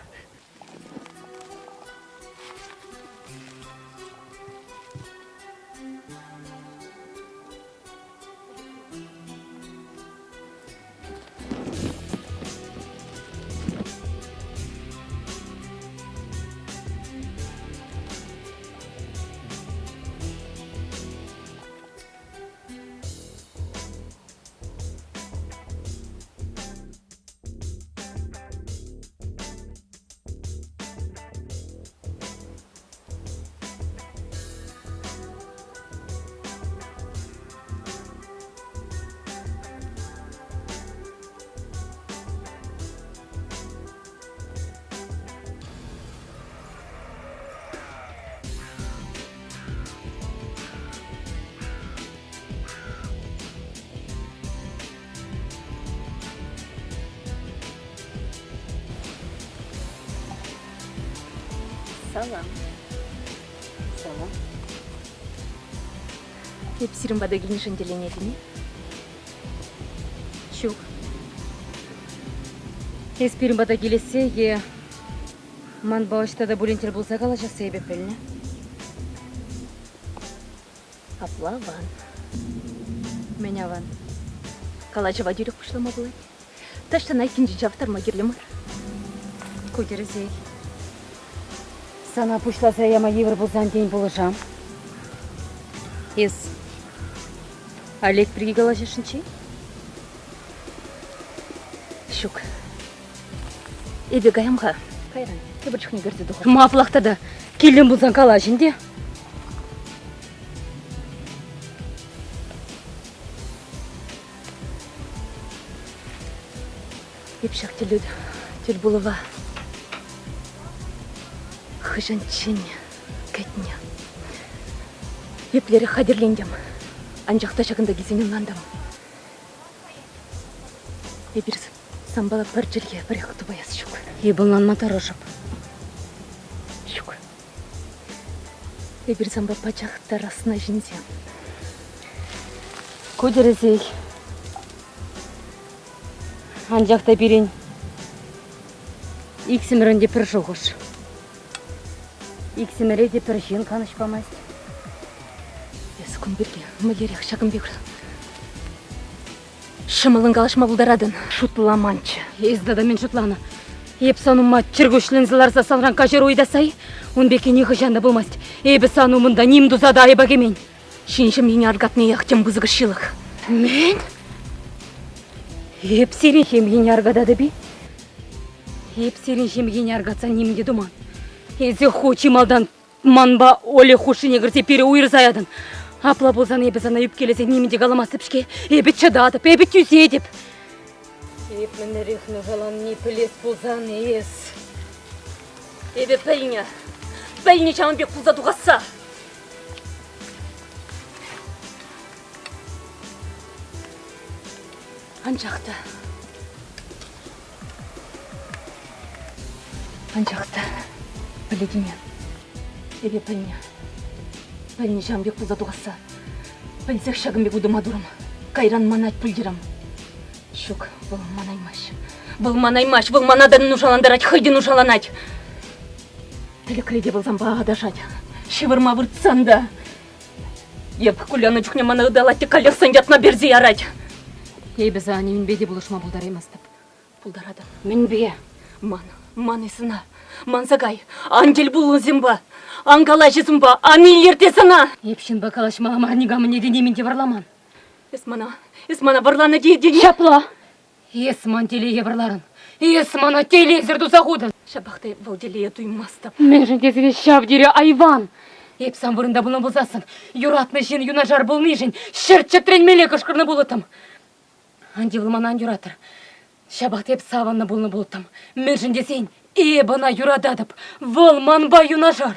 Салам. Hep Sirimba'da gelmiş öncelenedini. Çok. Sirimba'da gelirse ye. Man bağışta da bulintel bulsa kalacak sebep eline. Abla van. Меня van. Kalacı vadürük kuşlama bulay. Taştan ikinci çaftarma girlemar. Koyarızey. Sana puşlasa yama yevr bulsan deyin bulacağım. Ес. Олег приголожешничай? Щук. Эбегаем ха. Кайран. Тебірчік не көрді дұғыр. Маплақта да келден бұлсан кала жінде. Епшақ телуді. Тел бұлыва. Хыжан чене. Кәтіне. Еплері қадірлендем. Анжақта шағында кезенен ландым. Ебір самбала бір жерге бір еқті баяз шук. Ебілнан матары жып. Шук. Ебір самба пачақта расына жінзе. Көдерізей. Анжақта берен. Иксімірінде пір жоғыш. Иксімірінде пір жен қанышпамайды. Күн берге, мүлерек шағын бекір. Шымылын қалашма бұлдарадын. Шутла манчы. Ездада мен шутланы. Еп сану матчыр көшілінзіларса санран кажер ойда сай. Он беке неғы жанды болмаст. Ебі сану мұнда нем дұзады айба кемен. Шиншім ене аргатны яқтым бұзығы шылық. Мен? Еп серен хем ене аргадады бе? Еп серен хем ене аргатса немде думан. Езі хочи малдан манба оле хушыне кірсе пере уйыр заядын. Апла болсан ебі сана үп келесе неменде қаламасы пішке, ебі чадатып, ебі тюзе деп. Еп мені рехну жалан не пілес болсан ес. Ебі пәліне чамын бек пұлза туғаса. Анжақта. Анжақта. Біледімен. Ебе пәліне. Пәліне жамбек бұлда дұғаса. Пәлсек шағымбек ұды мадурым. Кайран манат пүлдерім. Шук, бұл манаймаш. Бұл манаймаш, бұл манадан нұшаландарать, хайден нұшаланать. Тілікледе болсам баға дашать. Шевырма вұртсанда. Еп, куляны жүхне мана ұдалатты калықсан ятна берзе ярать. Ей біз аны үнбеде бұлышма бұлдар емастып. Бұлдарадым. Мен бе? Ман есіна. Мансагай. Ангел бұлын зімба. Ангала жезімба. Аны ертесіна. Епшін бақалашма амарнигамы неденемен де барламан. Есмана барланы дейден. Шапла! Есман телеге барларын. Есмана телезірді зағудын. Шабақтай бұл делея туймастып. Мен жын шап дере айван. Епсан бұрында бұлын бұлзасын. Юратны жын, юнажар бұлны жын. Шыртчы тренмеле кышқырны бұлытым. Анди бұлманан юратыр. Шабақтай саванны бұлны бұлытым. Мен жын десейін, бана юрададып. Волман ба юнажар.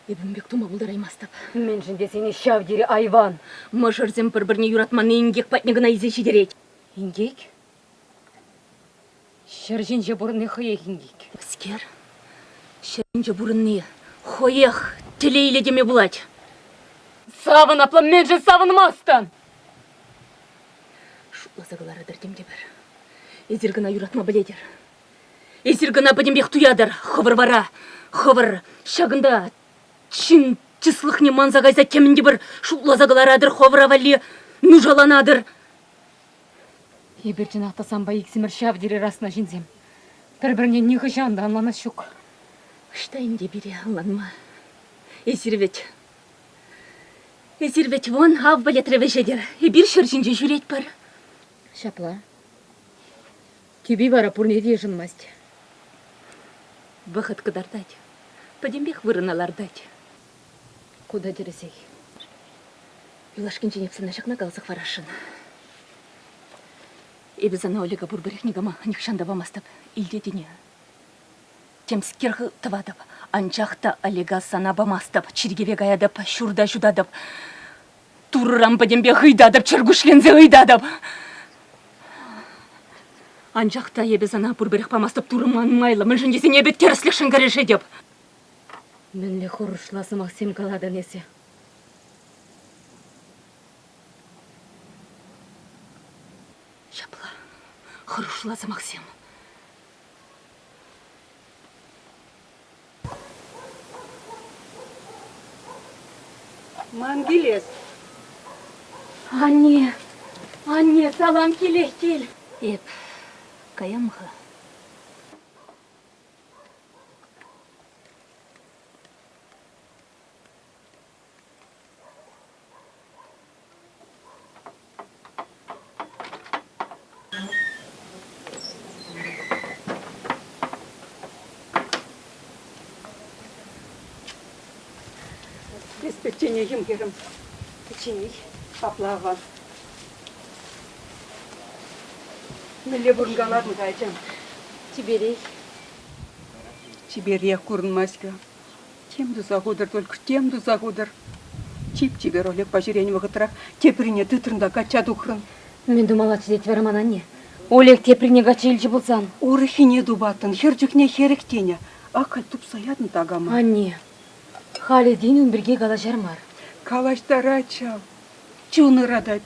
Ебімбек тума бұлдар аймастып. Мен жын десейін шап дере айван. Мажырзем бір-біріне юратманы ингек патнегіна изеші дерек. Ингек? Шыржын же бұрынны хыек ингек. Скер. Шыржын же бұрынны хоех тілейлі деме бұлад. Савын апла, мен жын савынмастан. Шутлазағылары дірдемде бір. Езіргіна юратма біледер. Езіргіна бәдембек туядыр. Хывыр вара. Хывыр. Шағында чин числықне манзағайза кемінде бір шутлазағыларадыр. Хывыр авали нужаланадыр. Ебір жын ақтасам ба ексімір шап дере расына жинзем. Бір-біріне неғі жанды анланы шук. Штайынде бере аланма. Езірвет вон ав балетреве жедер. Ебір шыржынже жүрет бар. Шапла. Кеби бара пурнеде жынмасть. Бақыт кыдардать. Падембек вырыналардать. Куда дересей? Юлашкин женепсіна жақна қалзық варашын. Ебізана Олега бурбарих негама нихшанда бамастап. Илде дене. Темскерхы тывадып. Анчақта Олега сана бамастап. Чиргеве гаядып. Шурда жудадып. Туррам падембек ғыйдадып. Чыргушлензе ғыйдадып. Анчақта ебізана бурбарих бамастап. Турман майлы. Мүлжін десен ебет теріслік шынгареші деп. Мінле хорушласы Максим каладан есе. Шапла. Хорошлазы Максим. Мангилес. Анне, салам келе кел. Еп, каямға. Печенье емгерім. Печенье паплаған. Міле бұрынғаларын қайчам. Тиберей. Тиберия курнмаська. Темду загудыр, только темду загудыр. Чип-чибер Олег пожирень вағытырақ теприне тытрында кача дұқырын. Мен думала чидет вераман анне. Олег теприне гача илчі болсан. Урыхине дубатын, херчікне херектене. Ақал тұпсаядын тағама. Анне. Халидин бірге кала жармар. Калаштар ачал. Чуны радать.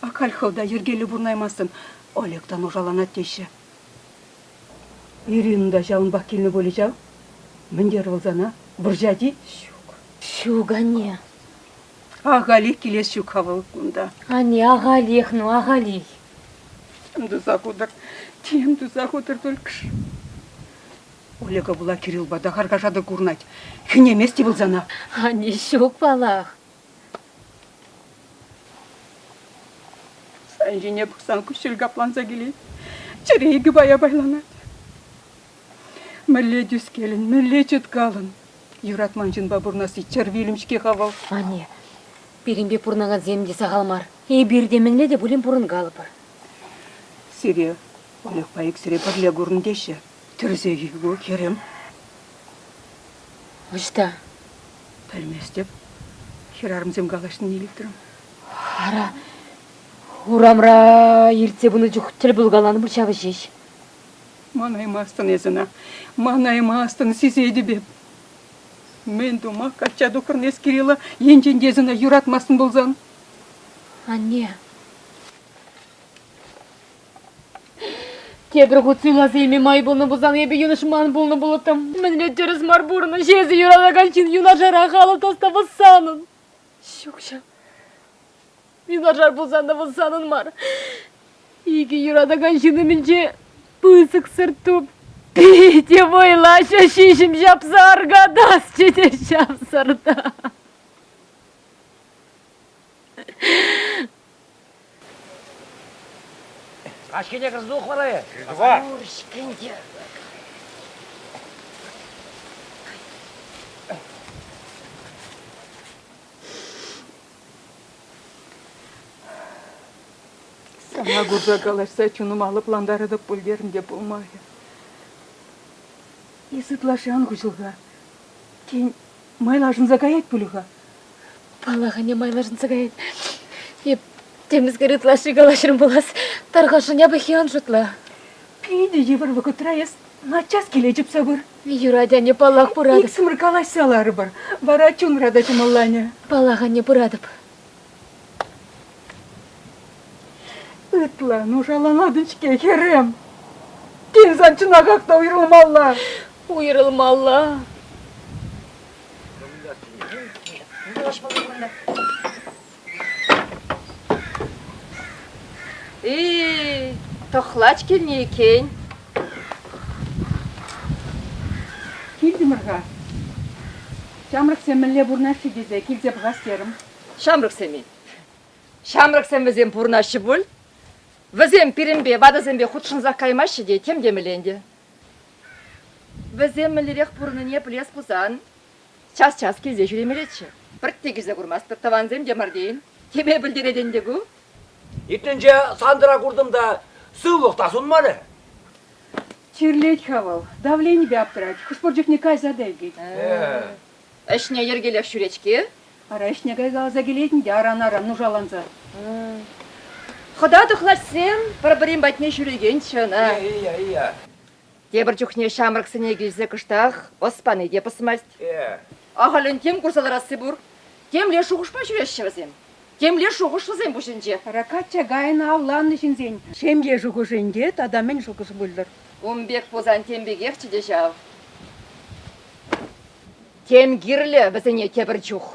Ақал қылда ергелі бұрнаймасын. Олегтан ожаланат теші. Иринда жауын бақ келіні болы жау. Міндер болзана. Бұржади. Шук, анне. Ағали келес шук хавал күнда. Анне, ағалих, ну ағали. Темду захудыр только ж. Олега була Кирилл бада харгажады курнать. Хіне месте был зана. Анне, шук балах. Сайын жене бұқсан күшілгі апланса келей. Чырейгі бая байланады. Мүлле дүс келін, мүлле чүткалын. Юратман жын бабурнасы чарвилімшке хавал. Анне, берінбе пұрнаған земде сағалмар. Берде мінле де бұлін пұрын қалыпыр. Сире, Олег пайық сире бірле көрін деші. Түрзегі го керем. Ұшта? Пәлмес деп, херарым зем қалашын еліктірім. Ара, Урамра иртсе буны жук тел булгаланы бурчабы жеш. Манаймастын езіна, манаймастын сизейді беп. Мен дума кача дұқырын ескерелі енжен дезіна юратмасын болзан. Анне. Тебір құтсыйла зейме май болны бұзан ебе юнышман болны болытым. Мінлет жүріс мар бұрыны жезі юралаган чин юнажара қалы тоста бұссанын. Шукша. Юнажар болсан да бұссанын мар. Иге юрадаган жины мінже пысық сыртып. Пейте бойлаша шишім жапсарға дас чете жапсырда. Ашкене кызды оқырайы. Уршкенде. Сама гурза калашса чуным алып ландарыдып пульдерін деп болмайы. Есітлашан күшілға. Кен майлашын загаят пүліға. Балағане майлашын загаят. Еп, темізгері тлашы калашырын болас. Тарғашын ябахиян жұтла. Пейді евір вақытрайыз. Начас келечіп сабыр. Юрадяне балақ бұрадып. Иксімір калашсалары бар. Бара чунрада чымалланя. Балағане бұрадып. Ытла, ну жаланадычке херем. Тензан чынағақта уйрылмалла. Уйрылмалла. Тоқлач келіне екен. Келдімірға. Шамрық сәмілі бұрнашы дезе, келзе бұғас керім. Шамрық сәмен. Шамрық сәм візем бұрнашы бұл. Візем пирінбе, вадызембе құтшынзақ каймашы де, тем деміленде. Візем мүлірек бұрныне білес бұзан. Час-час келзе жүремеретші. Бір тегізе құрмастыр таванзем демардейін. Теме білдередендегі. Итінже сандыра курдымда сывлықтасын маны. Чирлеть хавал, давление бе аптырать, құшпоржық не кай задайгет. Әшіне ергелек шүречке. Ара ішне кай залаза келетінде аран-аран нужаланса. Құда тұқлашсен, бір-бірін бәтіне жүреген шына. Иә. Дебір жүхне шамрық сіне келзе күштақ, оспаны деп ұсымаст. Ағалын тем курсаларасы бұр, темле шуғышпа жүрешші візем. Темле шуғыш візем бұшынже. Ракатча гайна авланны жінзен. Шемге жұғышынде, тадамен жұғыш бұлдыр. Умбек позан тембегек чиде жав. Тем гирлі бізіне тебір жүх.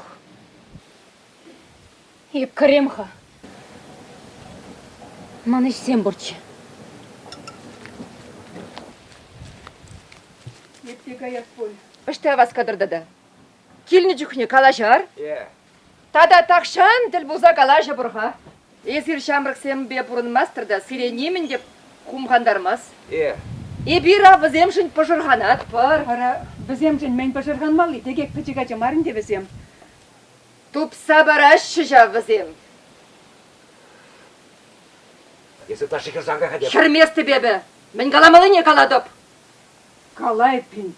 Еп кіремха. Маны ішсен бұрчы. Епте гаяқ бол. Үшті вас кадырды да. Келіні жүхіне калажар. Тада тақшан тіл бұза калажа бұрға. Езір шамрық сәмбе бұрын мастырда сиренемін деп құмғандармас. Ебира візем жын пұжырғанат бар. Ара бізем жын мен пұжырған малы, тегек пүчіға жамарын де бізем. Тупса барашы жа візем. Есі ташы кірсанға қадеп. Шырместі бебі. Мен каламалы не каладып. Калай пин.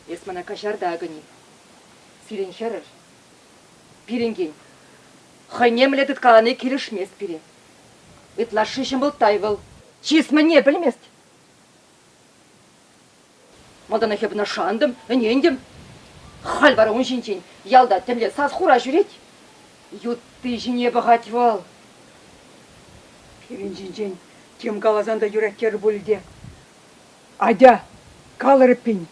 Есмана кашарда агыни. Сирен шарыр. Пиренген. Хайнемле тыткаланы келішмес пире. Итлашышым был тайвыл. Чисмы не білмест. Мадана хебна шандым, нендім. Хал бара он жинчен. Ялда тімле саз хура жүрет. Ютты жіне бағат вал. Пирин жинжен, кем калазанда юректер бүлде. Адя, калыры пин.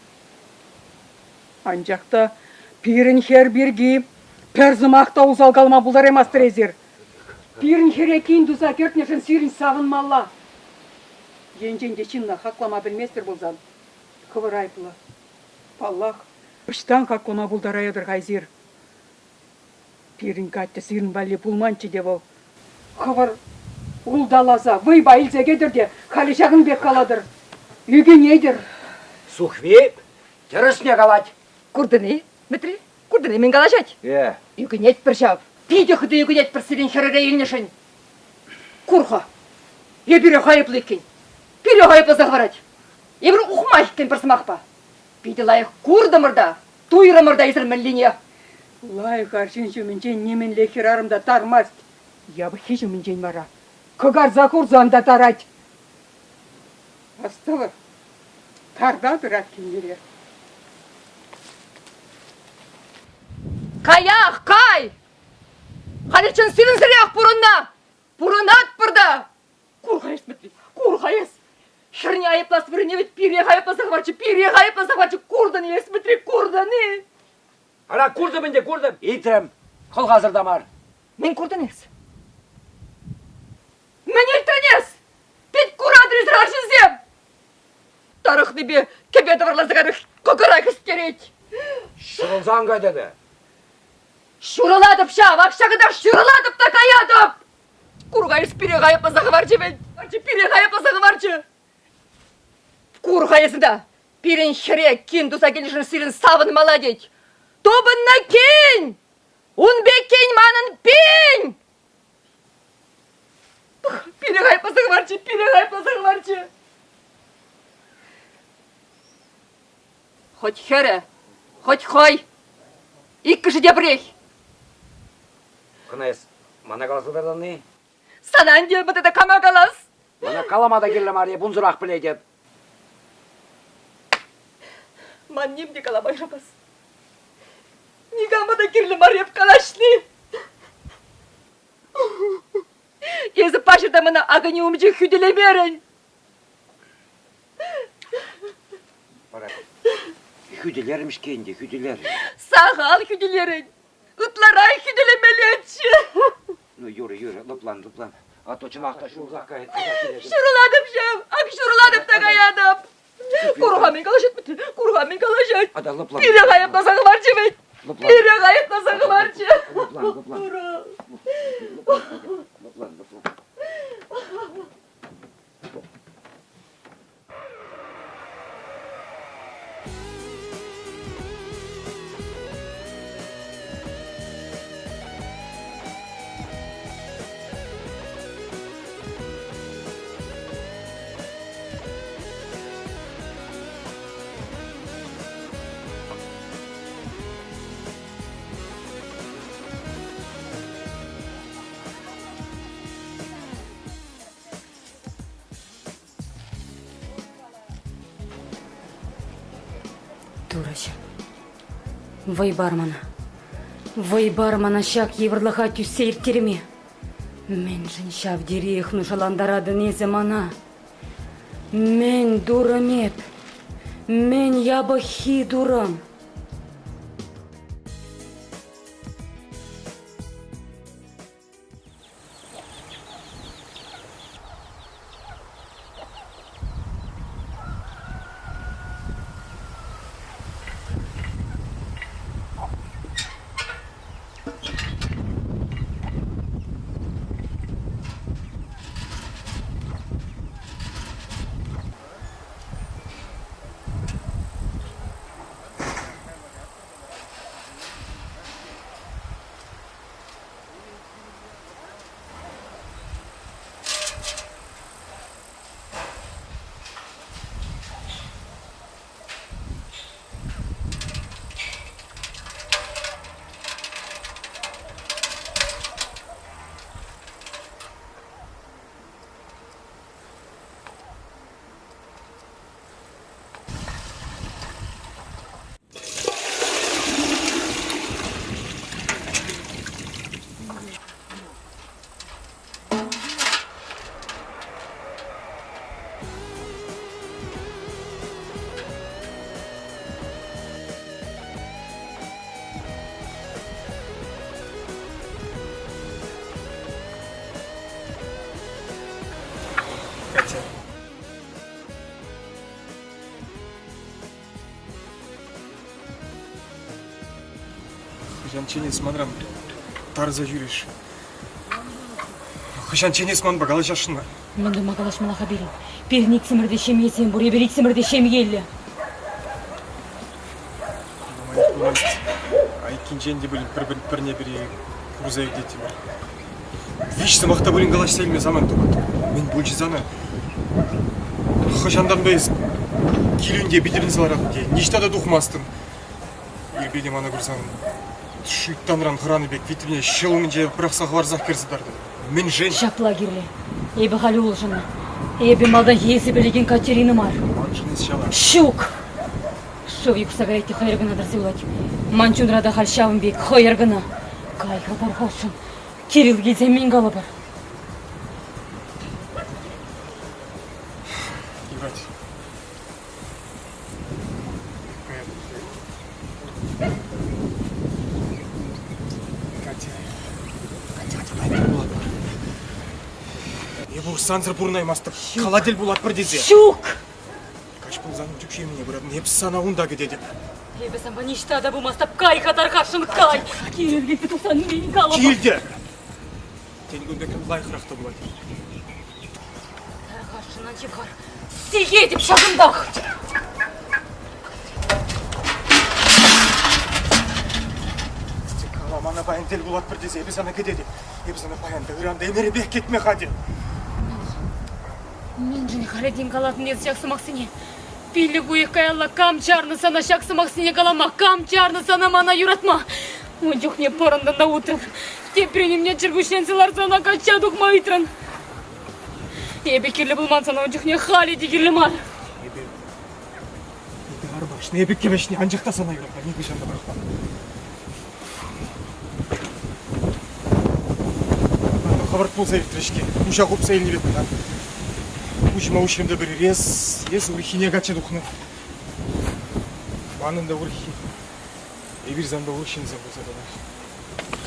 Анжақта пирин хер біргі, перзымақта ұзал қалма бұлдар емастыр ezir. Пирин херекейін дұза кертнешін сирин сағынмалла. Енженде чинна хақлама білместір бұлзан. Кывыр айпылы. Паллах, ұштан хақлама бұлдар айадыр ғайзир. Пирин катты сирин бәлі бұлманчы деп ол. Кывыр ұлдалаза, вый байлзегедір де, қалешағын бек қаладыр. Үйге недір? Сухвеп, терісіне қалад. Курдыны, Митри, курдыны мен калажать. Югінет бір жав. Пейді құды югінет бір сирен шарыра елнешін. Курха, ебірі хайыплы екен. Пилі хайыплы зағварать. Ебір ұқмай екен бір сымақпа. Пейді лайық курдымырда, туйрымырда езір мінліне. Лай каршинчу минчен немен лекерарымда тармаст. Я бы хижу минчен бара. Кыгар закур занда тарать. Астылы. Тарда дырат кендерер. Каях, кай! Халичен силин зрях бурунна! Бурунат бурда! Курхайс бітті, курхайс! Шырне айыплас біріне бит, пире айыпласа хварчы, пире айыпласа хварчы, курдан ес бітри, курданы! Ана курдым инде курдым. Итрем. Кол hazırda var. Мен курдан ес. Мен илтрен ес! Пит курадрис рашызем! Тарыхны бе, кебеді варлазыгады, кокырай кістерет! Şurulzan dedi. Şuraладып ша, вакшагыда şuraладып та каядып! Кургайыс пире айыпласа хварчы мен, пире айыпласа хварчы! Курхайысында, пирен херек, кин дуса келішін сирен савын маладеть! Тобынна кень! Унбек кень манын пень! Пире айыпласа хварчы, пире айыпласа хварчы! Хоть хере, хоть хой! Иккі жиде бірек! Kınayız. Bana kalası verden ne? Санан де бұтыда кама қалас! Bana kalamada geldim araya bunzurak bile gel. Ман немде каламай жапас. Нигамада кирлім ареп калашны. Езі пашырда мына агыны умжы хүделе берін. Bırak. Hüdilermiş kendi hüdiler. Сағал хүделерін. Ұтларай хүделемелетші. Ну yürü lıplan. Atoçun akta şu uzak gayet. Şuruладым жем, ак şuruладым та каядым. Курғамен калашет біті, курғамен калашет. Hadi lıplan. Пире ғайып насағы барчы бет. Пире ғайып насағы барчы. Lıplan. Дурач. Вай бармана шак еврлыға түсе иртерме. Мен жын шав дерек нушаландарады незе мана. Мен дурамеп. Мен ябы хи дурам. Хыжан ченес манрам тарза жүреш. Хыжан ченес ман багала жашына. Мен дума калашмалаха бери. Перник симирде шем есен, буре берик симирде шем елі. Айкинжен де бөлін бірне бірі күрзай деті бар. Вишті мақта бөлін қалаш сейлме заман тұғат. Мен бөлші зана. Хыжандан бәйіз келуінде бедерін саларақ де. Ништада дұқмастын. Ербеде мана көрсаңын. Шүйттанран қыраны бек витрине шылың же бірақ сағыларзақ керзідарды. Мен жен. Шапла кирле. Ебі халі олжына. Ебі малдан есі білеген Катерина мар. Маншыныз шала. Шук! Шов юксагарайты хайыргына дарсы улать. Манчунрада халшавын бек хайыргына. Кай хатар халшын. Кирилл гезе мен галы бар. Ебать. Ебу санзыр бурнай мастып. Қаладел булат бір дезе. Шук! Каш бұл заның жүкшеміне бұрадын. Епс сана унда кедеді. Ебі сamba ништа да бумастап кай хатар халшын кай. Кирилл гезе тусан мен галы бар. Келді! Тен күндекім лайқырақты болады. Халшынан чекар. Сиге деп шағындақ. Мана баян дел булат бір дезе. Ебі сана кедеді. Ебі сана баянды ұранда емері бек кетме қади. Мен жын халеден қалатын ез жақсы мақсыне. Пилі гуекай алла кам чарны сана жақсы мақсыне қалама. Кам чарны сана мана юратма. Он жоқ не порынданда утрын. Тепрені мне чергушнен сылар сана кача дұқма үйтірін. Ебі керлі бұлман сана он жоқ не халеде керлі мар. Ебі арбашны, ебі кебешіне анжықта сана юратма. Не көшенді бірақпа. Хабарт болса ертірешке. Уша қопса еліне бетті. Ушыма ушымда бір ес урихине гача духны. Манында урихи. Эбир занда урихин зан болса да.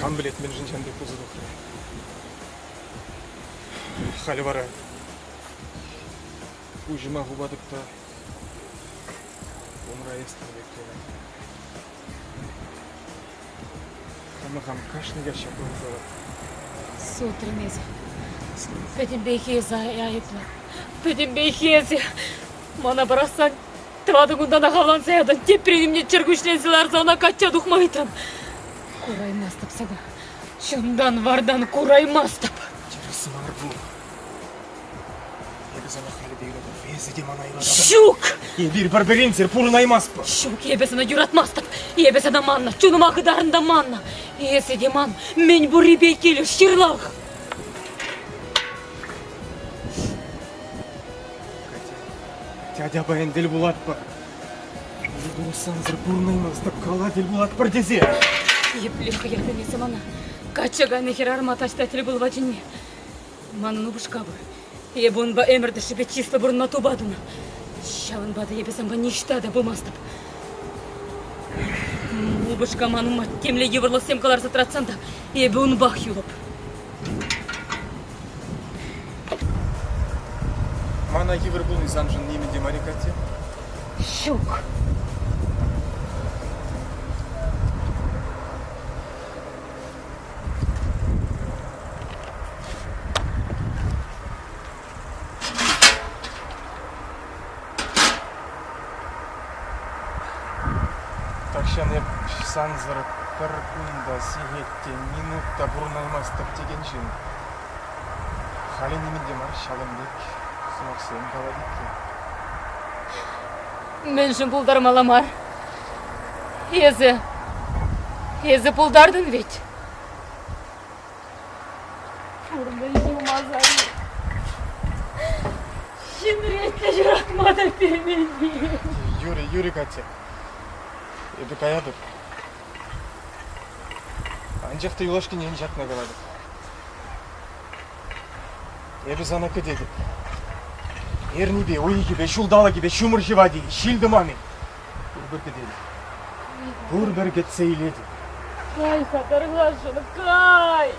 Кам білет мен жынжанды болса духны. Халі бара. Ушыма хубадып та. Умра естін бектені. Хамахам кашны гача болса. Сутрымезі. Пәтін бейхезі айыплы. Пәтін бейхезі. Мана барасан, твады күндан ағалан саядан. Тепрені мне чергушнен сылар зана кача дұқмайтын. Кураймастып сага. Чындан вардан кураймастып. Тересі бар бұл. Ебі зана халі дейілі бұл. Езі де мана айладады. Шук! Ебір бір бірінцер пұрын аймас бұл. Шук ебесіна юратмастып. Ебесіна манна. Чуным ақыдарында манна. Есі де ман. Мен бұри бейкелі шырлақ. Дядя баян дел булат бар. Дұрысанзыр бұрнаймаздып қала дел булат бір дезе. Еплі қиырды несі мана. Качаганы херарма таштатілі бұл вачыне. Манын ұбышқа бұр. Ебун ба эмірді шіпе числы бұрынна тубадуна. Шавын бады ебесен ба ништада бұмастып. Ұбышқа манын темле еврлы семкалар затратсанда. Ебун бақ юлып. Мана евр бұл низан жын немеде марикате. Шук. Такшан еп санзыр бір күнда сегетте минутта бұрнаймастып деген жын. Халі немеде мар шалымбек. Сымақсайын қала кеткен. Мен жын бұлдарым аламар. Езі бұлдардың ведь. Пұрны юмазары. Шынретті жүратмады переменді. Юрий Катя. Ебі каядыр. Анжақты юлашки нен жатына қалады. Ебі зана кедеді. Ерни бе, ойы кебе, шулдалы кебе, шумыр жевади, шилді мами. Бұр бір кедеді. Бұр бір кетсе иледі. Кай, қатарға жыны, кай!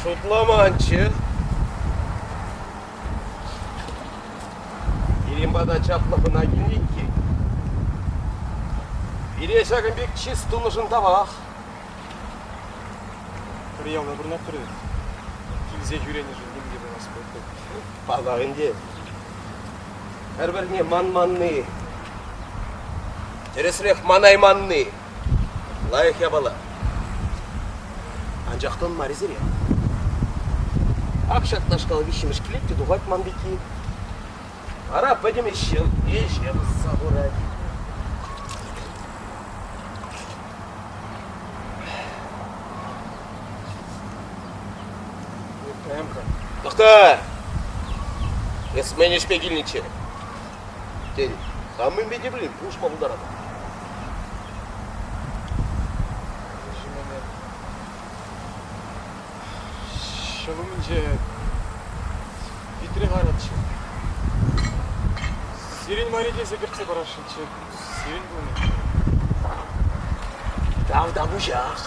Шутламанчы. Иримбада чаплығына келейкі. Ире шағынбек чисту нужын табақ. Приявна бұрнап тұрды. Килзе жүрені жын немде болмас болды. Балағынде. Әрбіріне ман-манны. Тересірек манай-манны. Лайық ябала. Анжақтан маризер я. Ақшатташқалы вишіміш келетті дұғайт манбеки. Ара пәдем ешел, сабурай. Тоқта! Мен ешпегілніче. Ден, самын беде білем, ұшма бұлдарады. Шылымынже битре қаратшы. Сирен маридесі кіртсе барашыншы. Сирен бұны. Дағда бұжақ.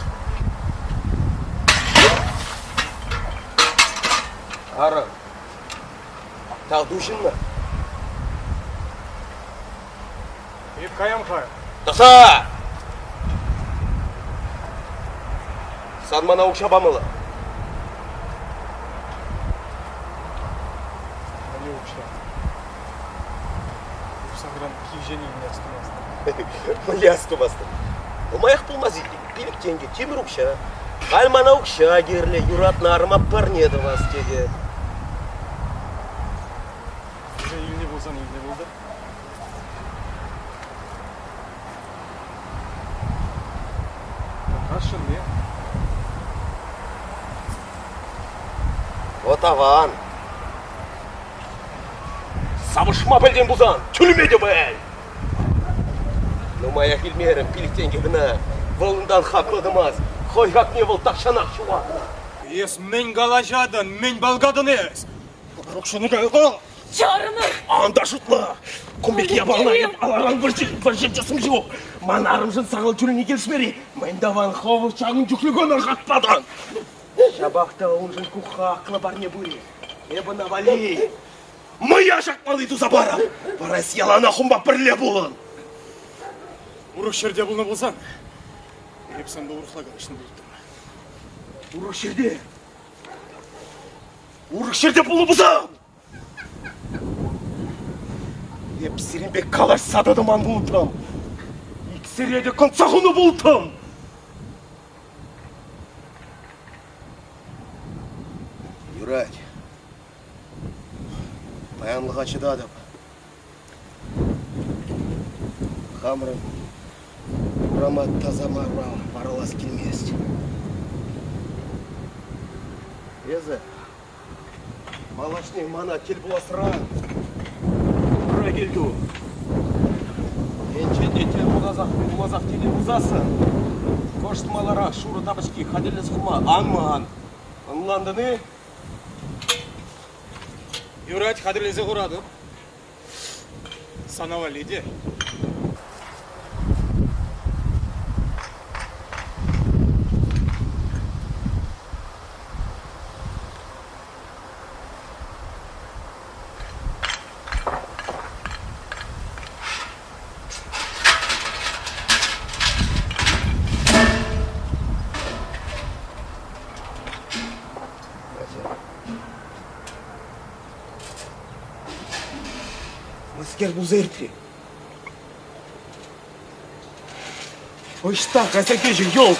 Ара, тағы дұшын ма? Еп қаям қай? Тоқта! Сан мана ұқша бамылы. Али ұқша. Ұқсаңғыран кевжені не астымасты. Мөлі астымасты. Ұмайық болмаз еді. Пиліктенге темір ұқша. Қалмана ұқша керлі, юратны армап парнеді вас деді. Үйіне болсан үйіне болды. Қашын не? Отаван. Сабышма білден бұзан, түлмеді бәл. Нұмая келмерім, пиліктенге біна. Волындан хақлыдымаз. Хой хақ не бол тақшанақ шуа. Ес мен қалажадын, мен балғадын ес. Рұқшыны қайғы. Чарыны! Анда жұтла. Құмбекі ябағына еп, аларан бір жеп жасым жоқ. Манарым жын сағыл түріне келшмері. Мен даван ховыл чағын жүклігін ұрғатпадан. Шабақта он жын күққа ақылы бар не бұре. Ебі навали. Мыя жақмалы дұза барам. Барас ялана құмба бірле болын. Ұрық шерде бұлны болсан. Епсанды ұрықла қалышын болыптым. Ұрық шерде. Ұрық шерде бұлны бұзам. Еп сиренбек қалаш сададыман болытам. Иксереді қынсағыны болытам. Юрать, баянлыға чыдадым. Хамрын, Рамат таза баралас келмес. Езі, малашный мана кел боласыра. Ура келді. Енченде тел бұлазақ теле бұзасы. Коштымалара шуры табышки қаделес құма анман. Анландыны? Юрать қадірлезе құрадым. Санава леде. Мыскер бұл зәртре. Ойшта, қайсаке жүр, ел.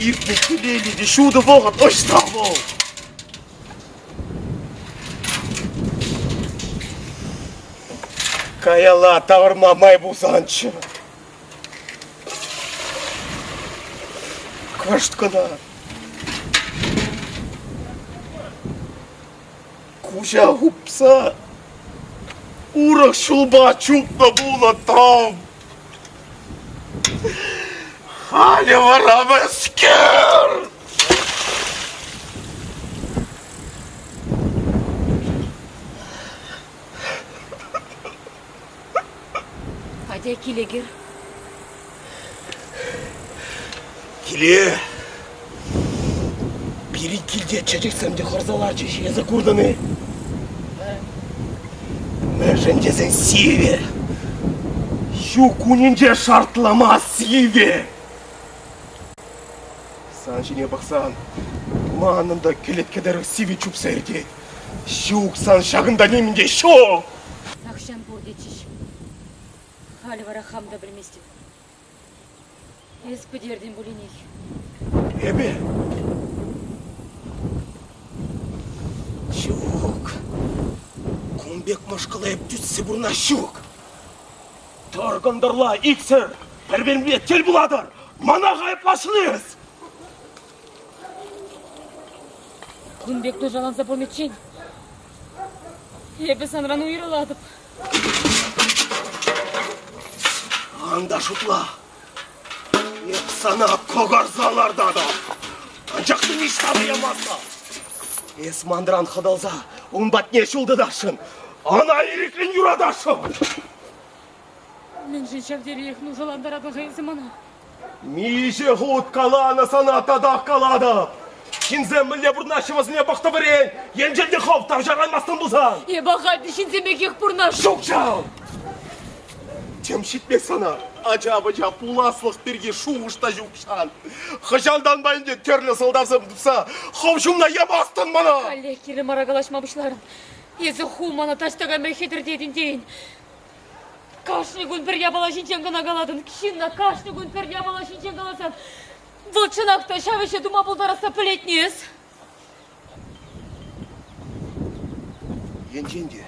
Иртні келелі де шуды болғат, ойшта бол. Каяла тағырма май бұзанчы. Кашткана. Кужа гупса. Урах шулба чупна була там. Халя вараме скер. Қадя келегер? Келе. Бері келде чәчексемде қырзалар чеше езі көрдіні. Мәжінде сен сиве. Шу күнінде шартлама сиве. Сан жіне бақсан, маңында келет кедері сиве чупса ерде. Шук сан шағында немінде шо. Ақшан бұрдечіш. Халі вара хамда білместен. Ес підерден бұліней. Эбе. Щук. Кумбек машқалайып түссе бұрна щук. Торгындырла иксір. Бір-біріне тел бұладыр. Мана ғайыплашыныз. Күнбекті жалан запомечен. Ебі санран уйрыладып. Анда шутла. Еп сана когарзаларда да. Анчақтың иштабы ямазда. Ес мандран қадалза, ұнбат не шулдыдашын. Ана ерекін юрадашын. Мен жиншав дерехну жаландарады жайсы мана. Миже худ калана сана тадақ калады. Шинзем міле бұрнашымызне бақты бірен. Енженде қауптар жараймастың бұзан. Еба қайды шинземекек бұрнаш. Шукчау! Темшітме сана. Ажабы-жа пуласлық берге шуғышта жүкшан. Хыжалдан байынде терлі сылдасым тұпса, қовшымна ебастын мана. Каллекері марагалашмабышларын. Езі ху мана таштаға мәхедір дедін дейін. Кашны күн бір ябала шинчен ғана қаладын. Кішінна кашны күн бір ябала шинчен қаласан. Бұл чынақта шавеше дума бұлдараса пілетнес. Енженде.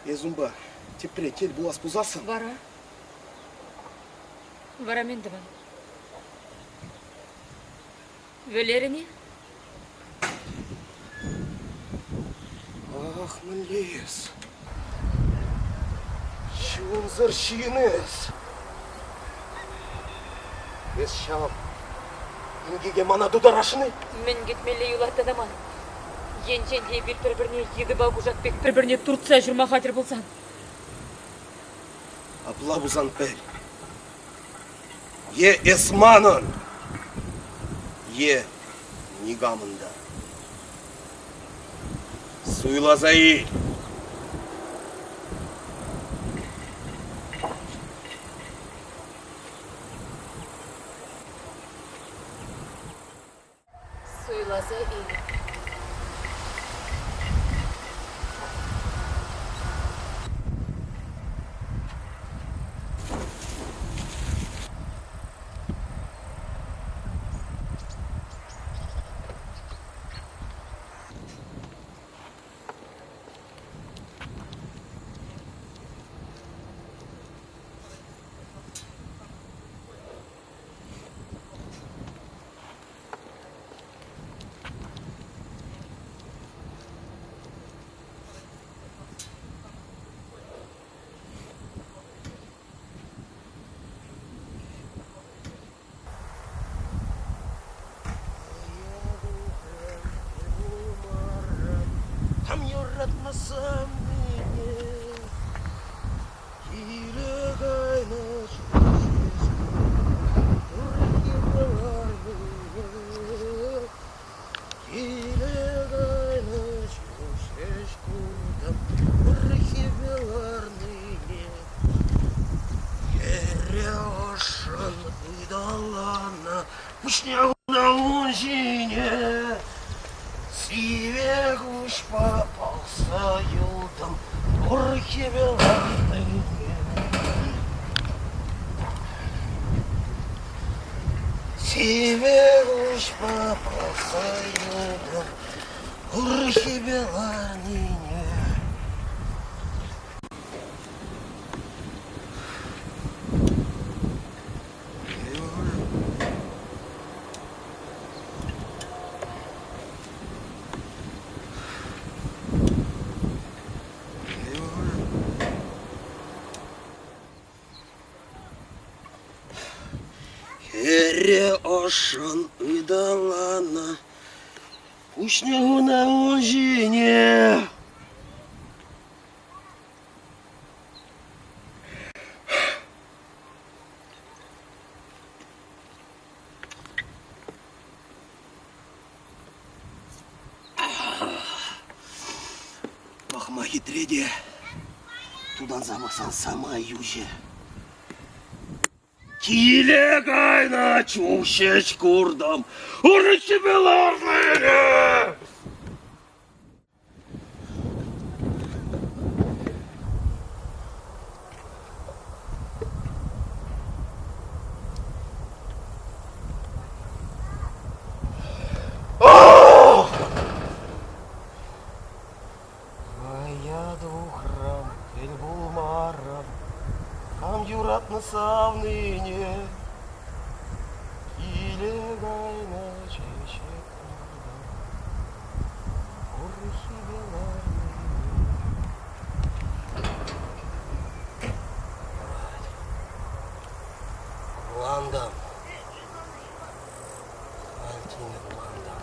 Езумба, тепре тел бұлас бұзасын. Вара. Вара мен дымын. Вөлеріне? Ах, мілес. Шунзыр шиінес. Ес шам. Ингеге мана дударашыны? Мен кетмелі юлаттадаман. Енженде бір-біріне еді бағу жатпек бір-біріне тұртса жүрма қатыр болсан. Абла бұзан пәл. Е эсманын. Е нигамында. Суйлазайы. Суйлазайы. Там юратмасам мене, кирегайна шушес, урки балар мене, кирегайна шушес курдам, урки балар мене, ерешен выдалана, пушнягуна унжине. Сивек уж попался юдом, горки беларные. Сивек уж попался юдом, горки беларные. Эре ошын ыдалана, пушнягуна унжине. Бахма хитреде, тудан замасан сама юже. Килегайна чушеч курдам, урычы беларные! юратны савныне, киле гайна чечек урхи Куландам. Алтине куландам.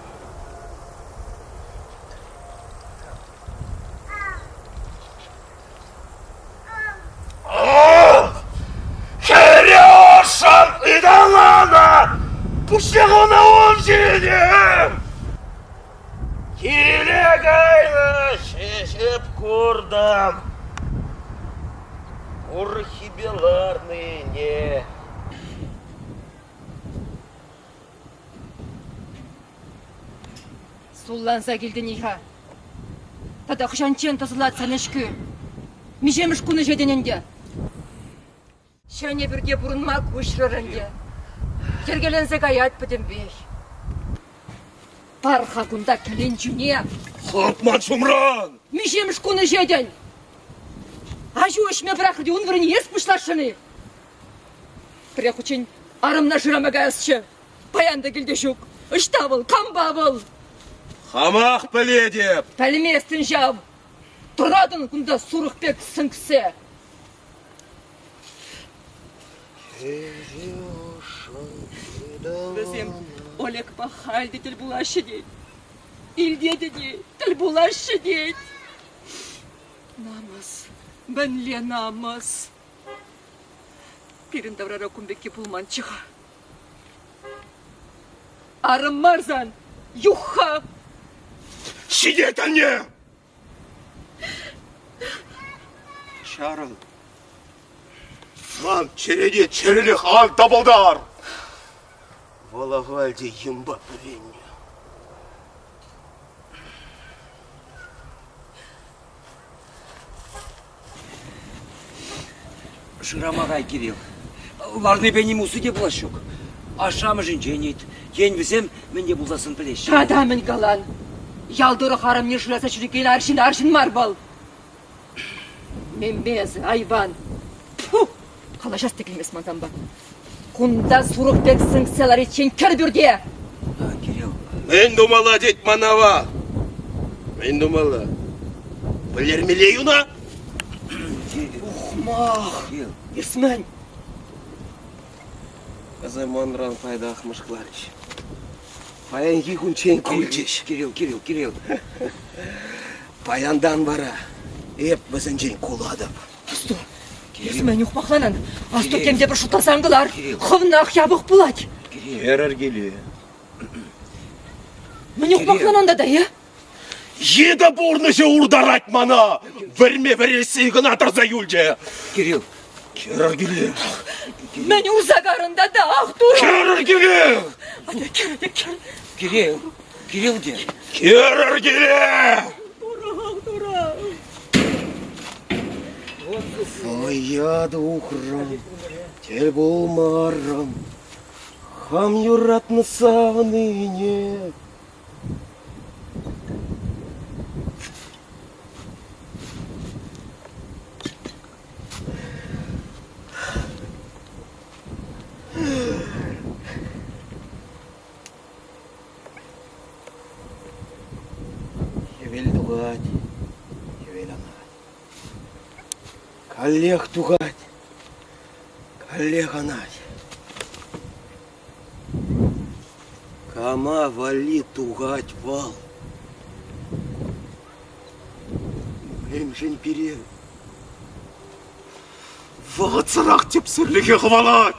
Херёшан идалана! Пущегона он жиренем! Килегайна шешеп курдам! Урхи беларныне! Сулланса келді неха. Тада қышанчен тасылат санешкі. Мижеміш күні жедененде. Шәне бірге бұрынма көшірерінде. Кергеленсек аят бітім бей. Парха күнда келен жүне. Хапман шумран! Мижеміш күні жеден. Ажу үшме бірақырды он бірін ес бұшлашыны. Бірақ үшін арымна жырамаға әсші. Баянда келді жүк. Үштабыл, камбабыл. Хамақ біле деп! Пәлместін жау. Тұрадың күнда сұрықпек сыңксе. Bizim Oleg Bahal'de til bulaşı değil. İlde de değil, til bulaşı değil. Namaz, benle namaz. Pirin davrara kumbeki pulman çığa. Arım marzan, yuha. Сидеть не! Шарыл. Ман череде черелі хан табылдар! Валагальде емба піренне. Жырамағай Кирилл. Ларны бәнем усы де бұлашық. Ашамы жінженет. Ен бізем, мен де бұласын білеші. Адамын қалан. Ялдыры қарым не шыраса жүрекейін аршын марбал. Мен без, айван. Пу! Қалашас текілмес мантамба. Кунда сурук бек сыңсалар етшен кір бүрде. Кирилл. Мен думала дед манава. Мен думала. Білермеле юна? Ухмах! Есмен! Азаманран пайда ақмышқларыш. Паян егін чен күлчеш. Кирилл. Паяндан бара. Еп бізін жен куладып. Асто! Есмен ухмахланан. Асто кемде бір шутасаңғылар. Хывнақ ябық бұлад. Ерер келе. Мен ухмахланан да, е? Еді бұрнышы урдарать мана. Бірме біресі ғын атырза юлже. Кирилл. Керер келе. Мен узагарында да ақтура. Керер келе. Ада керде кер. Кирилл де. Керер келе. Тура. Фаяды ухрам, тел болмарам, хам юратны савныне. Евел дугать, евел анать. Коллег тугать, коллег анать. Кама вали тугать вал. Мемшен пере. Вағыцырақ деп сүрліге қывалат.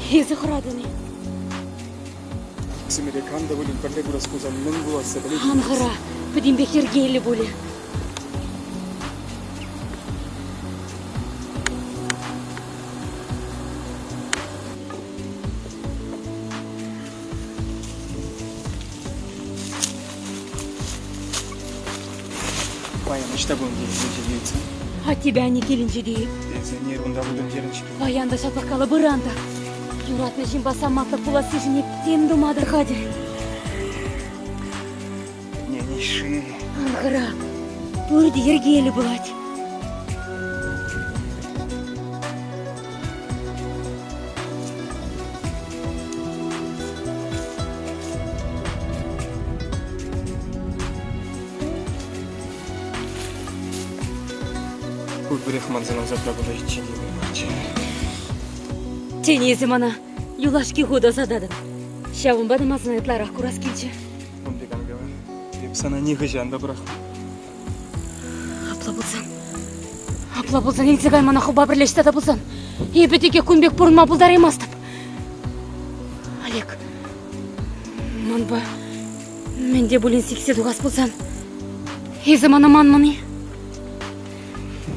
Езі құрадыны. Сімеде канда бөлін бірле бұрас көзан мен бұласы біле. Анғыра, бүдін бекер гейлі бөлі. Паян, işte bunu diyeceksin. А тебя не келинче дейіп. Sen niye bunda buldun yerin çıkıyor? Баянда шапақалы бұранда. Юратны жимбаса мақтап бұласы жинеп темді мадырға дер. Не иши. Аңғыра, бөрді ергелі бұлады. Бұл бір маңзанам запрабыда içinde var. Тенезі мана, юлашки худо зададым. Шавын бадымасын етларақ курас келчі. Бұнды қангава. Деп сана не ғыжанда бірақ. Апла болсан, елсегай мана хуба бірлешті да болсан. Ебетеге күнбек бұрынма бұлдар емастып. Олег, манба, менде бұлін сексед уғас болсан. Езі мана ман маны.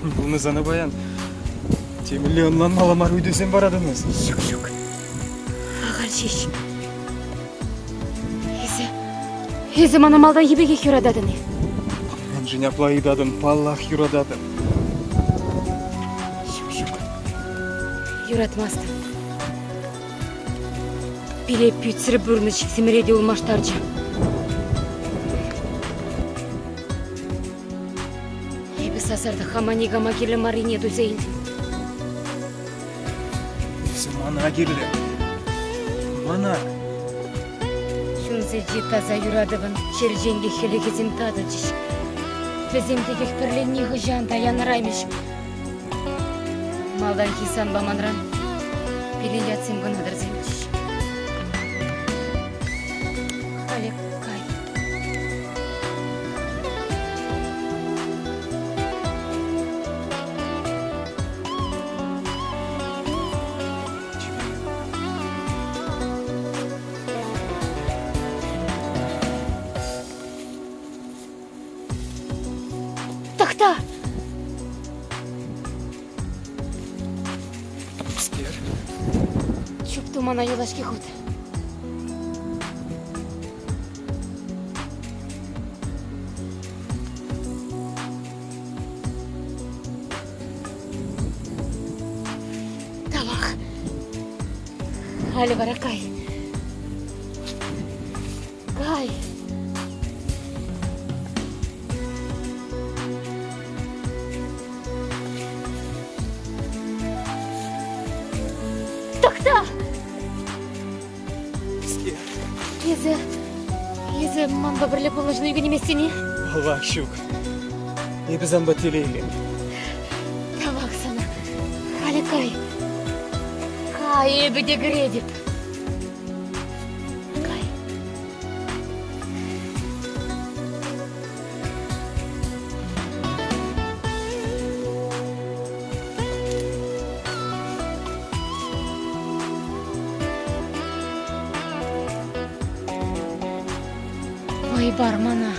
Бұны зана баян. Темірлі онлан маламар үйдесен барадыңыз. Жоқ. Ағар шеш. Езі мана малдан ебеге юрададыны. Мен жіне плайдадын, паллах юрададын. Жоқ. Юратмасты. Билеп пүйтсірі бұрыны шексемереде ұлмаштарчы. Ебі сасарды хаманигама келі марине дузейді. Мана келі. Мана. Шунсы жи таза юрадывын, черженге хелегезін тады жиш. Тіземдегі пірлен неғі жанда яныраймыш. Малдан кисан баманран, пилен ятсем гынадыр земдіш. Халек кай. Тахта! Скер. Чуп тумана юлашки худ. Тавах. Хали баракай. Кай. Тахта! Скер. Езі манба бірлі положыны үйген еместені. Аллах шук. Ебі замба телейлі. Тавах сана. Хали кай. Кай ебі де гредіп. Кай. Ой, бармана.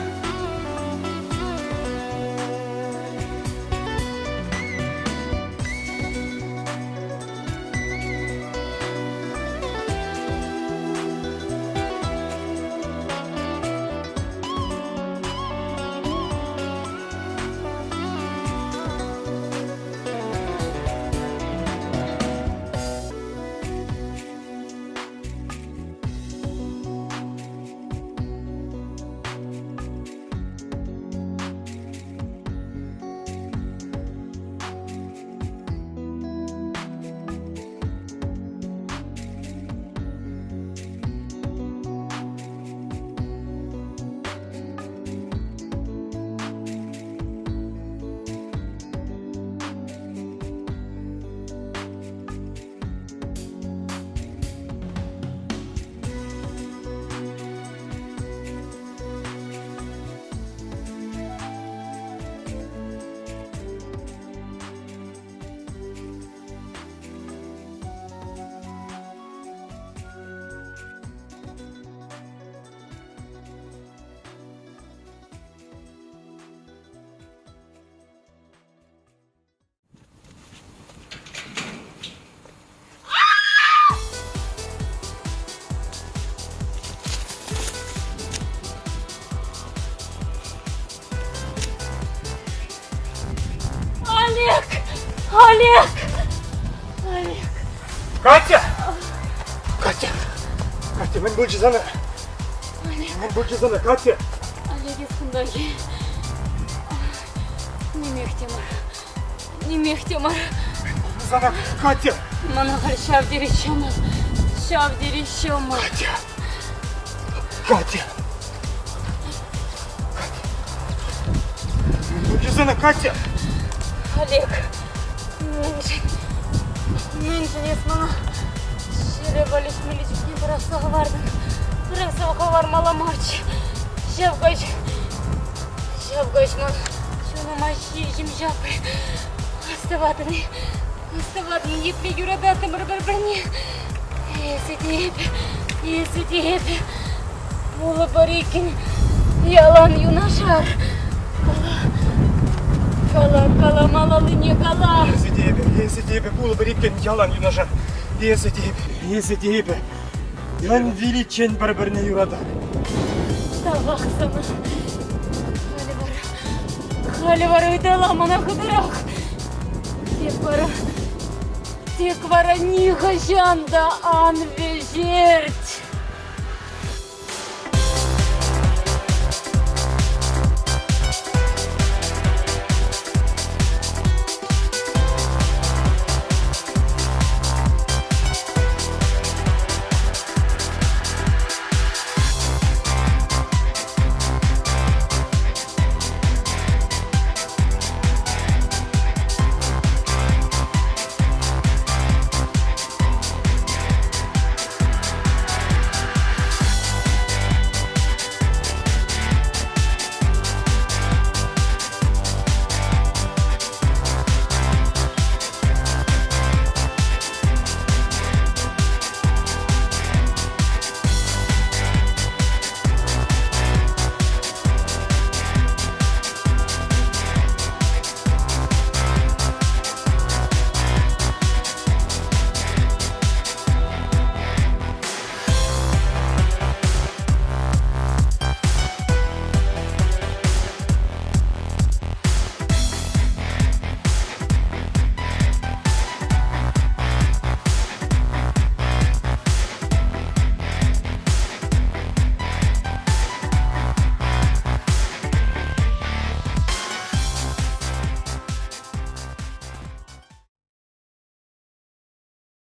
Олег! Катя! Катя! Катя, мен бұл жызаны. Мен бұл жызаны, Катя! Олег ескіндagi. Немех темар. Жызаны, Катя! Мана ғар шав дерещема. Катя! Катя! Мен бұл жызаны, Катя! Олег, мен женес мана шере балеш миличкин прасаға бардым. Прасаға бармала марч. Жавгач ман шуны маши жимжапы. Оставатыны епе юрадаты бір-біріне. Есі деп. Болы бар екен ялан юнашар. Кала малалы не кала. Есі тебе, бұл бір екен ялан юнажар. Есі тебе. Ян величен бір-біріне юрада. Табақсана. Халі бар өйдала мана қыдырақ. Тек бара ниға жанда ан вежер